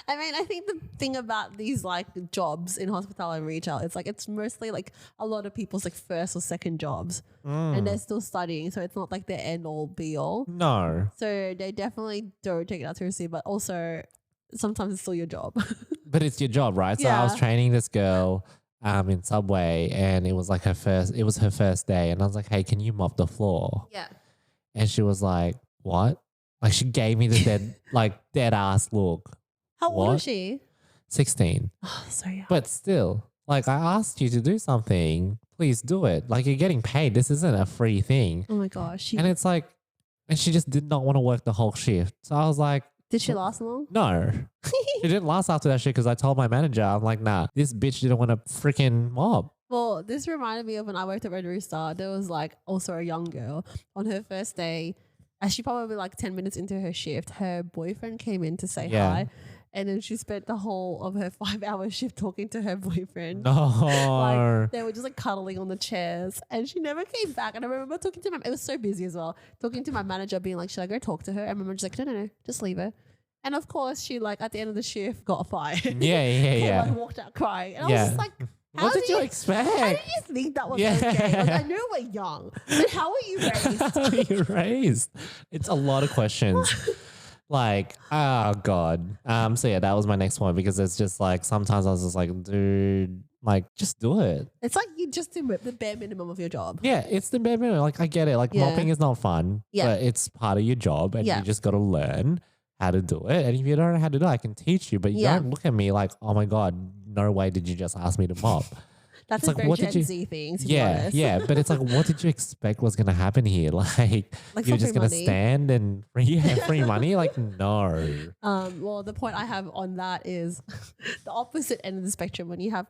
I mean, I think the thing about these like jobs in hospitality and retail, it's like it's mostly like a lot of people's like first or second jobs, and they're still studying, so it's not like their end all be all.
No.
So they definitely don't take it out seriously, but also sometimes it's still your job.
But it's your job, right? So I was
Yeah.
training this girl in Subway, and it was like her first day, and I was like, hey, can you mop the floor?
Yeah.
And she was like, what? Like she gave me the dead ass look.
How old
What?
is she?
16.
Oh, so young.
But still, like I asked you to do something, please do it. Like you're getting paid. This isn't a free thing.
Oh my gosh.
And it's like, and she just did not want to work the whole shift. So I was like,
Did she last long?
no. She didn't last after that shit because I told my manager, I'm like, nah, this bitch didn't want to freaking mop.
Well, this reminded me of when I worked at Red Rooster. There was like also a young girl on her first day. As she probably like 10 minutes into her shift, her boyfriend came in to say
Yeah.
hi. And then she spent the whole of her 5-hour shift talking to her boyfriend.
No.
Like they were just like cuddling on the chairs, and she never came back. And I remember talking to it was so busy as well, talking to my manager, being like, should I go talk to her? And my manager's like, no, just leave her. And of course, she like at the end of the shift got fired.
Yeah.
And like walked out crying. And I
Yeah.
was just like,
What did you
How
expect?
did you think that was
Yeah.
okay? Like, I know we're young, but how are you raised?
How are you raised? It's a lot of questions. Like, oh God. So yeah, that was my next one because it's just like sometimes I was just like, dude, like just do it.
It's like you just do the bare minimum of your job.
Yeah, it's the bare minimum. Like I get it. Like
Yeah.
mopping is not fun,
Yeah.
but it's part of your job, and
Yeah.
you just got to learn how to do it. And if you don't know how to do it, I can teach you. But you
Yeah.
don't look at me like, oh my God, no way did you just ask me to mop?
That's
It's
a
like,
very
what did
Gen
you-
Z thing, to be
Yeah,
honest.
yeah. But it's like, what did you expect was going to happen here? Like
Like
you're
for
just
free
going to
money.
stand and free money? Like, no.
Well, the point I have on that is the opposite end of the spectrum when you have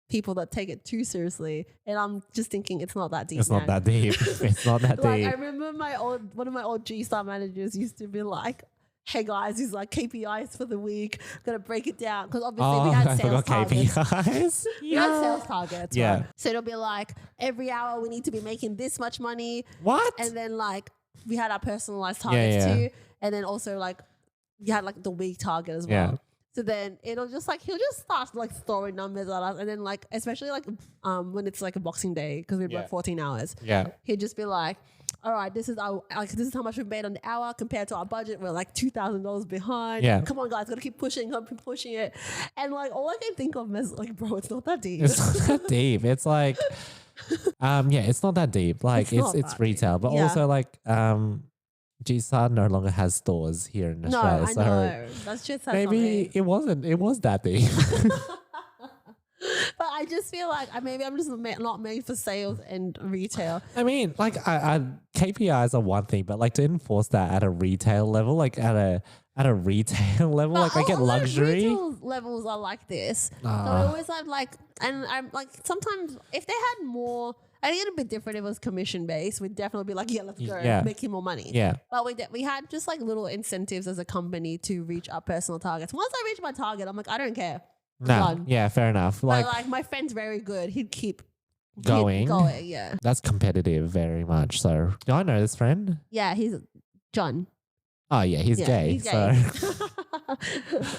people that take it too seriously. And I'm just thinking it's not that deep.
It's not that deep. It's not that
Like
deep.
I remember one of my old G Star managers used to be like, hey guys, these like KPIs for the week. Gonna break it down because obviously we had
I
sales
forgot
targets.
KPIs.
We had sales targets.
Yeah.
Right? So it'll be like every hour we need to be making this much money.
What?
And then like we had our personalized targets
yeah.
too. And then also like you had like the week target as well.
Yeah.
So then it'll just like he'll just start like throwing numbers at us, and then like especially like when it's like a Boxing Day because we work 14 hours.
Yeah.
He'd just be like, "All right, this is how much we made on the hour compared to our budget. We're like $2,000 behind.
Yeah.
Come on, guys, gotta keep pushing it." And like all I can think of is like, bro, it's not that deep.
It's not that deep. It's like, it's not that deep. Like
It's not
it's
that
retail, but
Yeah.
also like, G-Star no longer has stores here in
No,
Australia.
I
So
know. That's just
maybe it was that deep.
But I just feel like maybe I'm just not made for sales and retail.
I mean, like, KPIs are one thing, but like to enforce that at a retail level, like at a retail level, like I get luxury.
Retail levels are like this. So I always have like, and I'm like, sometimes if they had more, I think it'd be different if it was commission based. We'd definitely be like, yeah, let's go,
Yeah.
making more money.
Yeah.
But we had just like little incentives as a company to reach our personal targets. Once I reach my target, I'm like, I don't care.
No.
Done.
Yeah. Fair enough.
But
Like
like my friend's very good. He'd keep
going.
Yeah.
That's competitive, very much. So, do I know this friend?
Yeah, he's John.
Oh yeah, he's gay.
He's gay.
So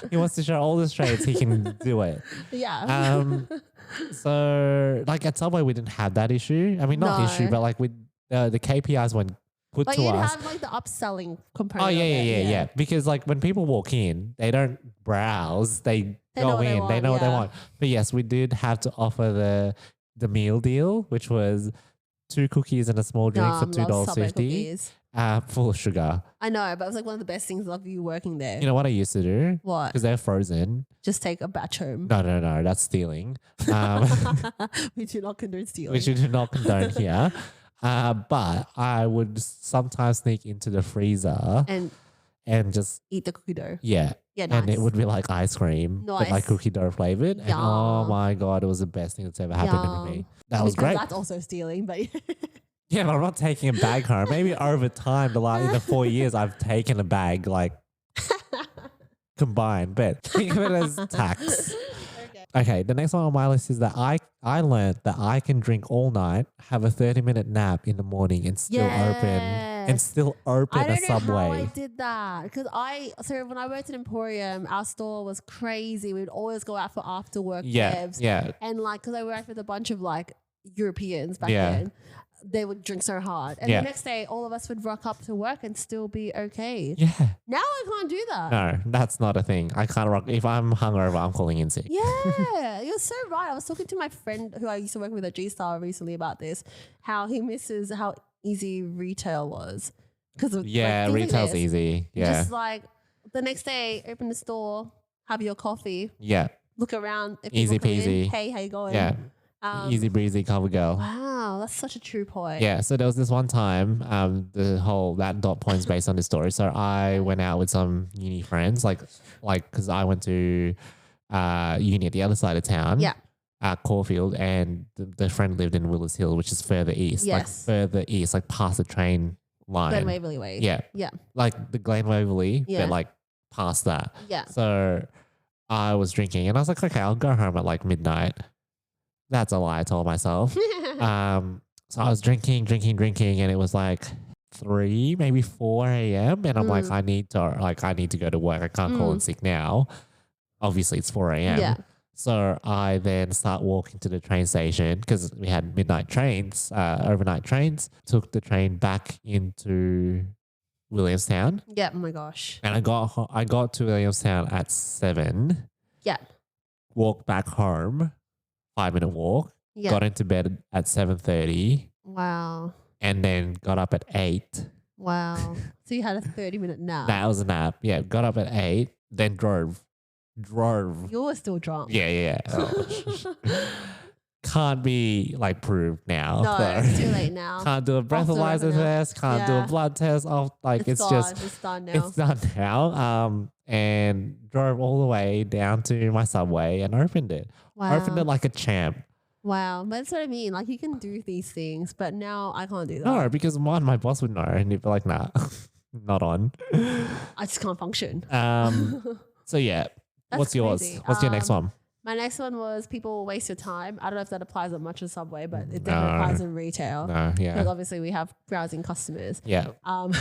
he wants to show all the traits he can do it.
Yeah.
So like at Subway we didn't have that issue. I mean, not
No.
issue, but like with the KPIs when put
But
to
you'd
us.
have like the upselling component.
Oh
of
yeah,
it,
yeah. Because like when people walk in, they don't browse. They
They
go
know what they
in. They know
want,
what they
yeah.
want. But yes, we did have to offer the meal deal, which was 2 cookies and a small drink for
love Subway
$2.50.
cookies.
Full of sugar.
I know, but it was like one of the best things of you working there.
You know what I used to do?
What?
Because they're frozen.
Just take a batch home.
No, that's stealing.
We do not condone stealing.
Which we do not condone here. But I would sometimes sneak into the freezer and just
eat the cookie dough.
yeah.
Yeah, nice.
And it would be like ice cream, but like
Nice.
cookie dough flavored. And oh
Yum.
my God, it was the best thing that's ever happened to me.
Yum.
That was
Because
great.
That's also stealing, but
Yeah, but I'm not taking a bag home. Maybe over time, in the 4 years, I've taken a bag like combined, but think of it as tax. Okay, the next one on my list is that I learned that I can drink all night, have a 30-minute nap in the morning, and still open
I
a
don't know
Subway.
how I did that because when I worked at Emporium, our store was crazy. We'd always go out for after work devs.
Yeah.
And like, because I worked with a bunch of like Europeans back
Yeah.
then, they would drink so hard. And
Yeah.
the next day, all of us would rock up to work and still be okay.
Yeah.
Now I can't do that.
No, that's not a thing. I can't rock. If I'm hungover, I'm calling in sick.
Yeah, you're so right. I was talking to my friend who I used to work with at G-Star recently about this, how he misses how easy retail was. Because
Yeah, retail's easy. Yeah.
Just like the next day, open the store, have your coffee,
Yeah.
look around. If
Easy
people come in,
peasy.
hey, how you going?
Yeah. Easy breezy cover girl.
Wow, that's such a true point.
Yeah, so there was this one time, that dot point's based on this story. So I went out with some uni friends, like because I went to uni at the other side of town.
Yeah.
At Caulfield, and the friend lived in Willis Hill, which is further east.
Yes.
Like past the train line.
Glen Waverley Way.
Yeah.
Yeah.
Like the Glen Waverley,
Yeah.
but like past that.
Yeah.
So I was drinking and I was like, okay, I'll go home at like midnight. That's a lie I told myself. So I was drinking, and it was like 3, maybe 4 a.m. And I'm like, I need to go to work. I can't call in sick now. Obviously, it's 4 a.m.
Yeah.
So I then start walking to the train station because we had midnight trains, overnight trains. Took the train back into Williamstown,
Yeah. Oh my gosh.
and I got to Williamstown at 7.
Yeah.
Walked back home, 5-minute walk.
Yeah.
Got into bed at 7:30,
Wow.
and then got up at 8.
Wow. So you had a 30-minute nap.
That was a nap. Yeah, got up at 8, then drove.
You were still drunk.
Yeah. Oh. Can't be like proved now.
No,
though.
it's too late now.
Can't do a breathalyzer
now.
test. Can't do a
Yeah.
blood test. It's
gone.
just
It's done now.
it's done now. And drove all the way down to my Subway and opened it.
Wow.
Opened it like a champ.
Wow. But that's what I mean. Like you can do these things, but now I can't do that.
No, because my boss would know and he'd be like, nah, not on.
I just can't function.
So yeah,
That's
what's yours?
crazy.
What's your next one?
My next one was people will waste your time. I don't know if that applies as much as Subway, but it definitely applies in retail.
No,
Because
yeah.
obviously we have browsing customers.
Yeah.
One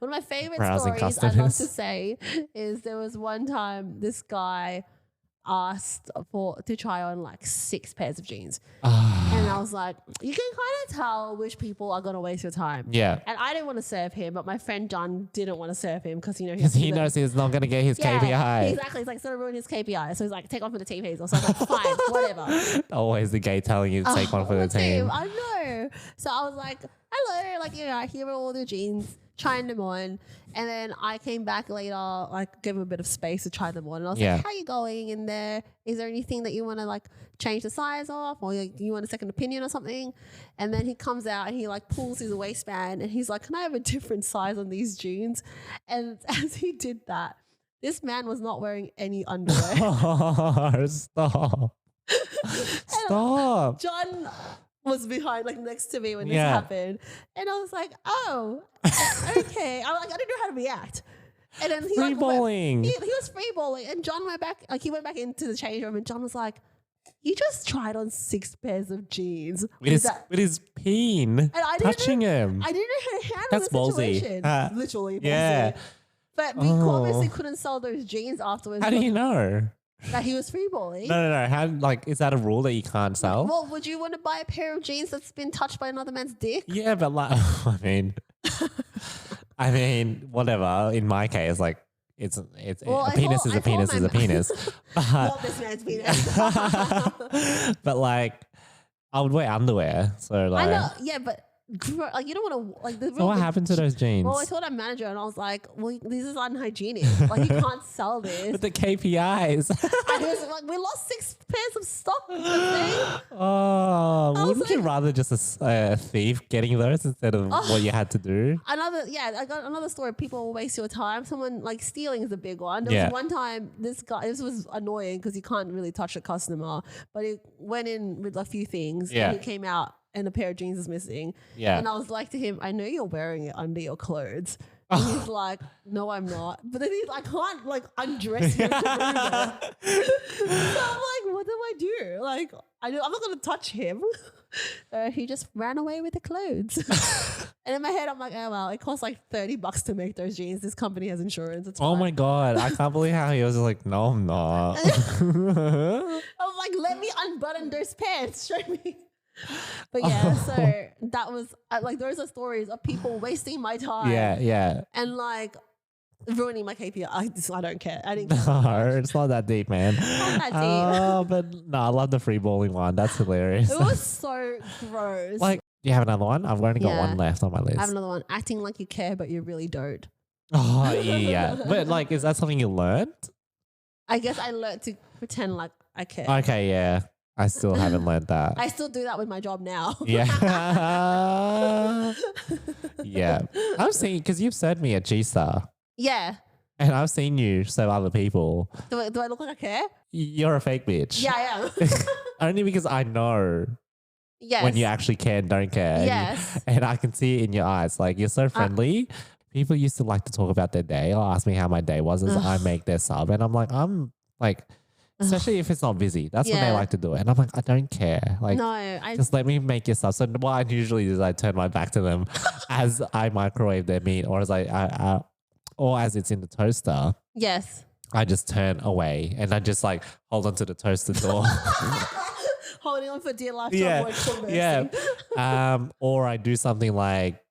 of my favorite
Browsing
stories I love
customers.
to say is there was one time this guy asked to try on like 6 pairs of jeans. And I was like, you can kind of tell which people are going to waste your time.
Yeah.
And I didn't want to serve him, but my friend John didn't want to serve him because,
Because he knows he's not going to get his KPI.
Exactly. It's like, it's going to ruin his KPI. So he's like, take one for the team, Hazel. So I was like, fine, whatever.
Always the gay telling you to take one for the team.
I know. So I was like, hello, like, you know, here are all the jeans, trying them on. And then I came back later, like, gave him a bit of space to try them on. And I was like, how you going in there? Is there anything that you want to, like, change the size of? Or you want a second opinion or something? And then he comes out and he, like, pulls his waistband and he's like, can I have a different size on these jeans? And as he did that, this man was not wearing any underwear.
Oh, stop. Stop.
John was behind, like, next to me when this happened. And I was like, oh, okay. I didn't know how to react. And then he
free balling.
He was free balling. And John went back, like, he went back into the change room and John was like, you just tried on 6 pairs of jeans.
With his peen,
and I
touching him.
I didn't know how to handle
That's
the
ballsy.
situation. Literally ballsy.
Yeah.
But we obviously couldn't sell those jeans afterwards.
How do you know?
That he was free balling?
No. How, like, is that a rule that you can't sell?
Well, would you want to buy a pair of jeans that's been touched by another man's dick?
Yeah, but like, I mean, whatever. In my case, like, a penis is a penis is a penis.
Not this man's penis.
But like, I would wear underwear. So like,
I know, yeah, but like, you don't want to like.
So what happened to those jeans?
Well, I told our manager and I was like, "Well, this is unhygienic. Like, you can't sell this."
With the KPIs.
And he was like, "We lost 6 pairs of stock."
Oh, wouldn't you rather just a thief getting those instead of what you had to do?
I got another story. People will waste your time. Someone, like, stealing is a big one. There was one time this was annoying because he can't really touch a customer, but he went in with a few things and he came out and a pair of jeans is missing. Yeah. And I was like to him, I know you're wearing it under your clothes. And he's like, no, I'm not. But then he's like, I can't, like, undress him to remove it. So I'm like, what do I do? Like, I'm not going to touch him. He just ran away with the clothes. And in my head, I'm like, oh, well, it costs like $30 to make those jeans. This company has insurance. It's fine.
My God. I can't believe how he was like, no, I'm not.
I'm like, let me unbutton those pants. Show me. But yeah, so that was like, those are stories of people wasting my time.
Yeah.
And like ruining my KPI. I don't care. I didn't care.
No, it's not that deep, man.
Not that deep. Oh,
but no, I love the free balling one. That's hilarious.
It was so gross.
Like, do you have another one? I've only got one left on my list.
I have another one. Acting like you care, but you really don't.
Oh, yeah. But like, is that something you learned?
I guess I learned to pretend like I care.
Okay, yeah. I still haven't learned that.
I still do that with my job now.
Yeah. Yeah. I've seen, because you've served me at G-Star.
Yeah.
And I've seen you serve other people.
Do I look like I care?
You're a fake bitch.
Yeah, I am.
Only because I know when you actually care and don't care.
Yes.
And I can see it in your eyes. Like, you're so friendly. People used to like to talk about their day or ask me how my day was as I make their sub. And I'm like, especially if it's not busy. That's when they like to do it. And I'm like, I don't care. Like, just let me make your stuff. So what I usually do is I turn my back to them as I microwave their meat or as it's in the toaster.
Yes.
I just turn away and I just like hold onto the toaster door.
Holding on for dear life.
Yeah. Or I do something like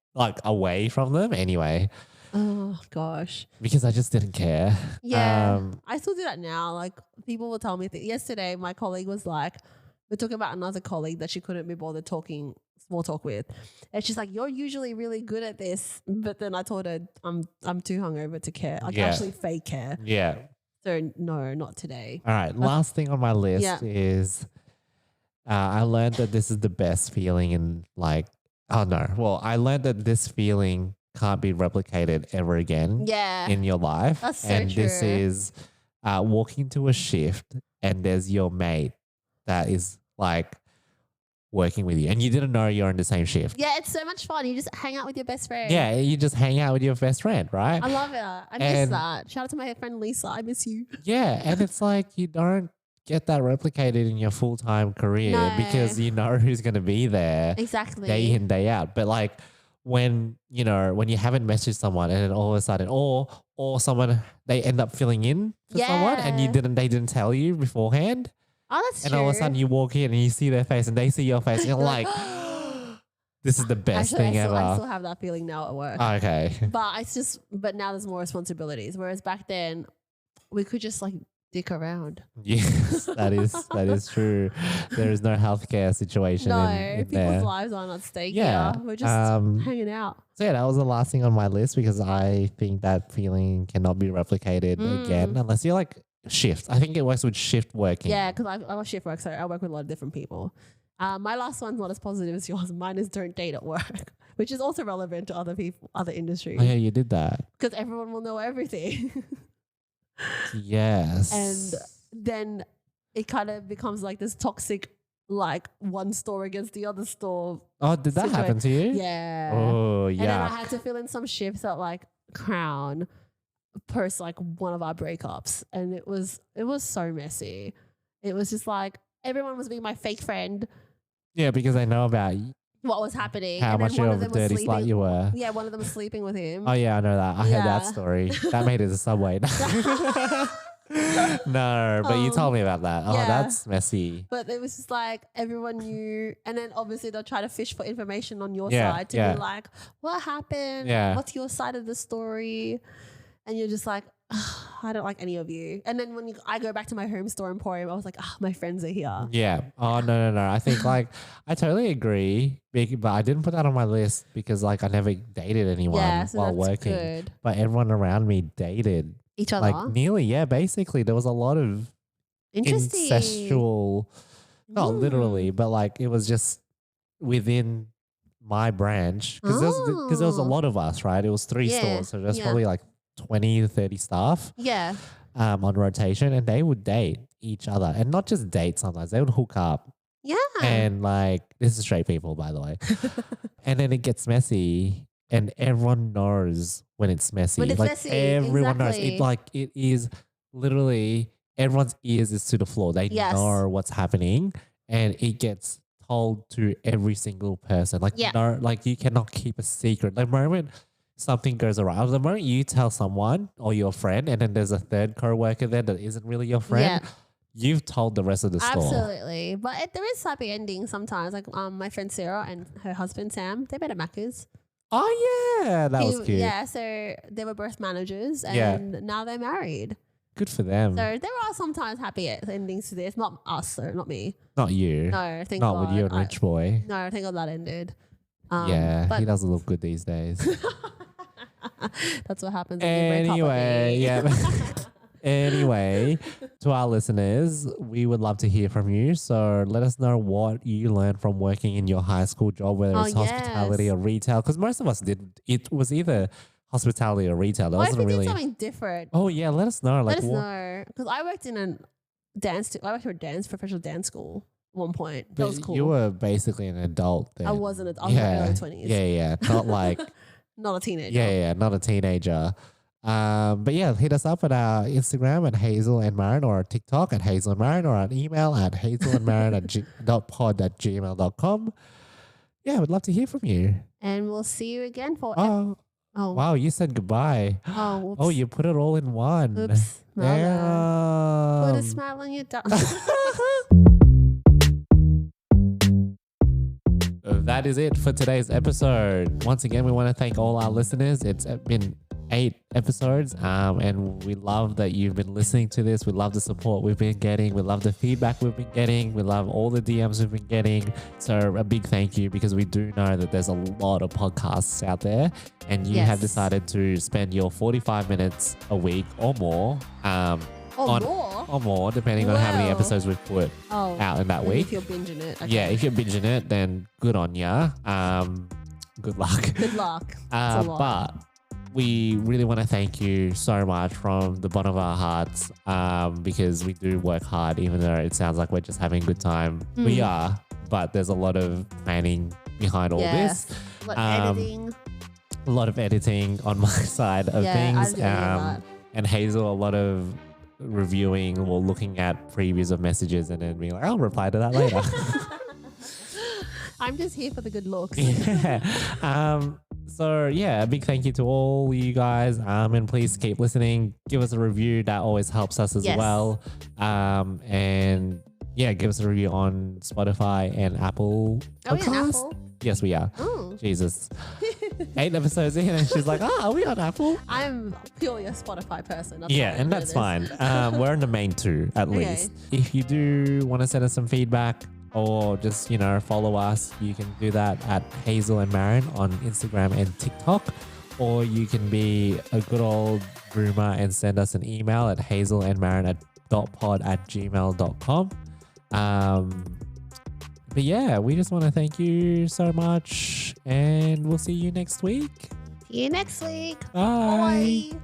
away from them anyway.
Oh gosh.
Because I just didn't care.
Yeah. I still do that now. Like, people will tell me yesterday my colleague was like, we're talking about another colleague that she couldn't be bothered talking small talk with. And she's like, you're usually really good at this. But then I told her I'm too hungover to care. Like, actually fake care.
Yeah.
So no, not today.
All right. Last thing on my list is I learned that this is the best feeling in like, I learned that this feeling can't be replicated ever again in your life.
That's so
and
true.
This is walking to a shift and there's your mate that is like working with you and you didn't know you're in the same shift.
Yeah, it's so much fun. You just hang out with your best friend.
Yeah, you just hang out with your best friend, right?
I love it. I miss that. Shout out to my friend Lisa. I miss you.
Yeah, and it's like you don't get that replicated in your full-time career because you know who's going to be there
Exactly.
day in, day out. But like when you haven't messaged someone and then all of a sudden or someone they end up filling in for someone and they didn't tell you beforehand.
Oh, that's
and
true.
all of a sudden you walk in and you see their face and they see your face and you're like, this is the best thing ever.
I still have that feeling now at work.
Okay.
But now there's more responsibilities. Whereas back then we could just like dick around.
Yes, that is true. There is no healthcare situation. in
people's
there.
lives aren't at stake.
Yeah.
We're just hanging out.
So yeah, that was the last thing on my list because I think that feeling cannot be replicated again unless you're like shift. I think it works with shift working.
Yeah, because I was shift work, so I work with a lot of different people. My last one's not as positive as yours. Mine is don't date at work, which is also relevant to other people, other industries.
Oh yeah, you did that.
Because everyone will know everything.
Yes.
And then it kind of becomes like this toxic, like one store against the other store.
Oh, did that happen to you?
Yeah.
Oh, yeah.
And then I had to fill in some shifts at like Crown post like one of our breakups. And it was so messy. It was just like everyone was being my fake friend.
Yeah, because they know about
what was happening.
how much of a dirty slut you were.
Yeah, one of them was sleeping with him.
Oh yeah, I know that. I heard that story. That made it a Subway. No, but you told me about that. Oh, that's messy.
But it was just like everyone knew. And then obviously they'll try to fish for information on your side to be like, what happened?
Yeah.
What's your side of the story? And you're just like, I don't like any of you. And then when I go back to my home store Emporium, I was like, my friends are here.
Yeah. Oh, no. I think like, I totally agree. But I didn't put that on my list because like I never dated anyone while working.
Good.
But everyone around me dated.
Each other?
Like nearly, basically. There was a lot of incestual, not literally, but like it was just within my branch. Because there was a lot of us, right? It was 3 stores. So there's probably like 20 to 30 staff on rotation, and they would date each other, and not just date. Sometimes they would hook up, and like this is straight people, by the way. And then it gets messy, and everyone knows when it's messy. Everyone knows it. Like it is literally everyone's ears is to the floor. They know what's happening, and it gets told to every single person. Like like you cannot keep a secret. The moment something goes around, the moment you tell someone or your friend, and then there's a third co-worker there that isn't really your friend, you've told the rest of the store.
Absolutely. But there is happy endings sometimes. Like my friend Sarah and her husband Sam, they met at Macca's.
Oh yeah, that was cute.
Yeah, so they were both managers and now they're married.
Good for them.
So there are sometimes happy endings to this. Not us, though, not me.
Not you.
No, thank
God. Not with you and Rich Boy.
No, thank God that ended.
He doesn't look good these days.
That's what happens when you break up with me.
Anyway, to our listeners, we would love to hear from you. So let us know what you learned from working in your high school job, whether it's hospitality or retail. Because most of us did. It was either hospitality or retail.
What if we did something different?
Oh yeah, let us know.
Let us know. Because I worked in a professional dance school at one point. That was cool.
You were basically an adult then.
I was in my early 20s.
Yeah. Not like
not a teenager.
Yeah, not a teenager. But yeah, hit us up at our Instagram at Hazel and Marin, or our TikTok at Hazel and Marin, or an email at hazelandmarin@pod@gmail.com. Yeah, we'd love to hear from you.
And we'll see you again for
Oh, wow, you said goodbye.
Oh, whoops.
Oh, you put it all in one.
Oops. Put a smile on your
That is it for today's episode. Once again, we want to thank all our listeners. It's been 8 episodes, and we love that you've been listening to this. We love the support we've been getting. We love the feedback we've been getting. We love all the DMs we've been getting. So a big thank you, because we do know that there's a lot of podcasts out there, and you have decided to spend your 45 minutes a week or more or more, depending on how many episodes we've put out in that week.
If you're binging it. Okay.
Yeah, if you're binging it, then good on ya. Good luck.
Good luck.
But we really want to thank you so much from the bottom of our hearts, because we do work hard, even though it sounds like we're just having a good time. We are, but there's a lot of planning behind all this.
Like
Um,
editing.
A lot of editing on my side of
Yeah, I
things.
do that.
And Hazel, a lot of reviewing or looking at previews of messages and then being like, I'll reply to that later.
I'm just here for the good looks.
Yeah. So yeah, a big thank you to all you guys. And please keep listening. Give us a review. That always helps us as
Yes.
well. And yeah, give us a review on Spotify and Apple.
Are we on
Podcasts.
Apple?
Yes, we are.
Oh.
Jesus. 8 episodes in and she's like, are we on Apple?
I'm purely a Spotify person. That's
Yeah,
why I
and
know
that's
this.
fine. We're in the main 2 at
Okay.
least. If you do want to send us some feedback or just, follow us, you can do that at Hazel and Marin on Instagram and TikTok. Or you can be a good old groomer and send us an email at hazelandmarin@.pod@gmail.com. But yeah, we just want to thank you so much and we'll see you next week.
See you next week.
Bye.
Bye.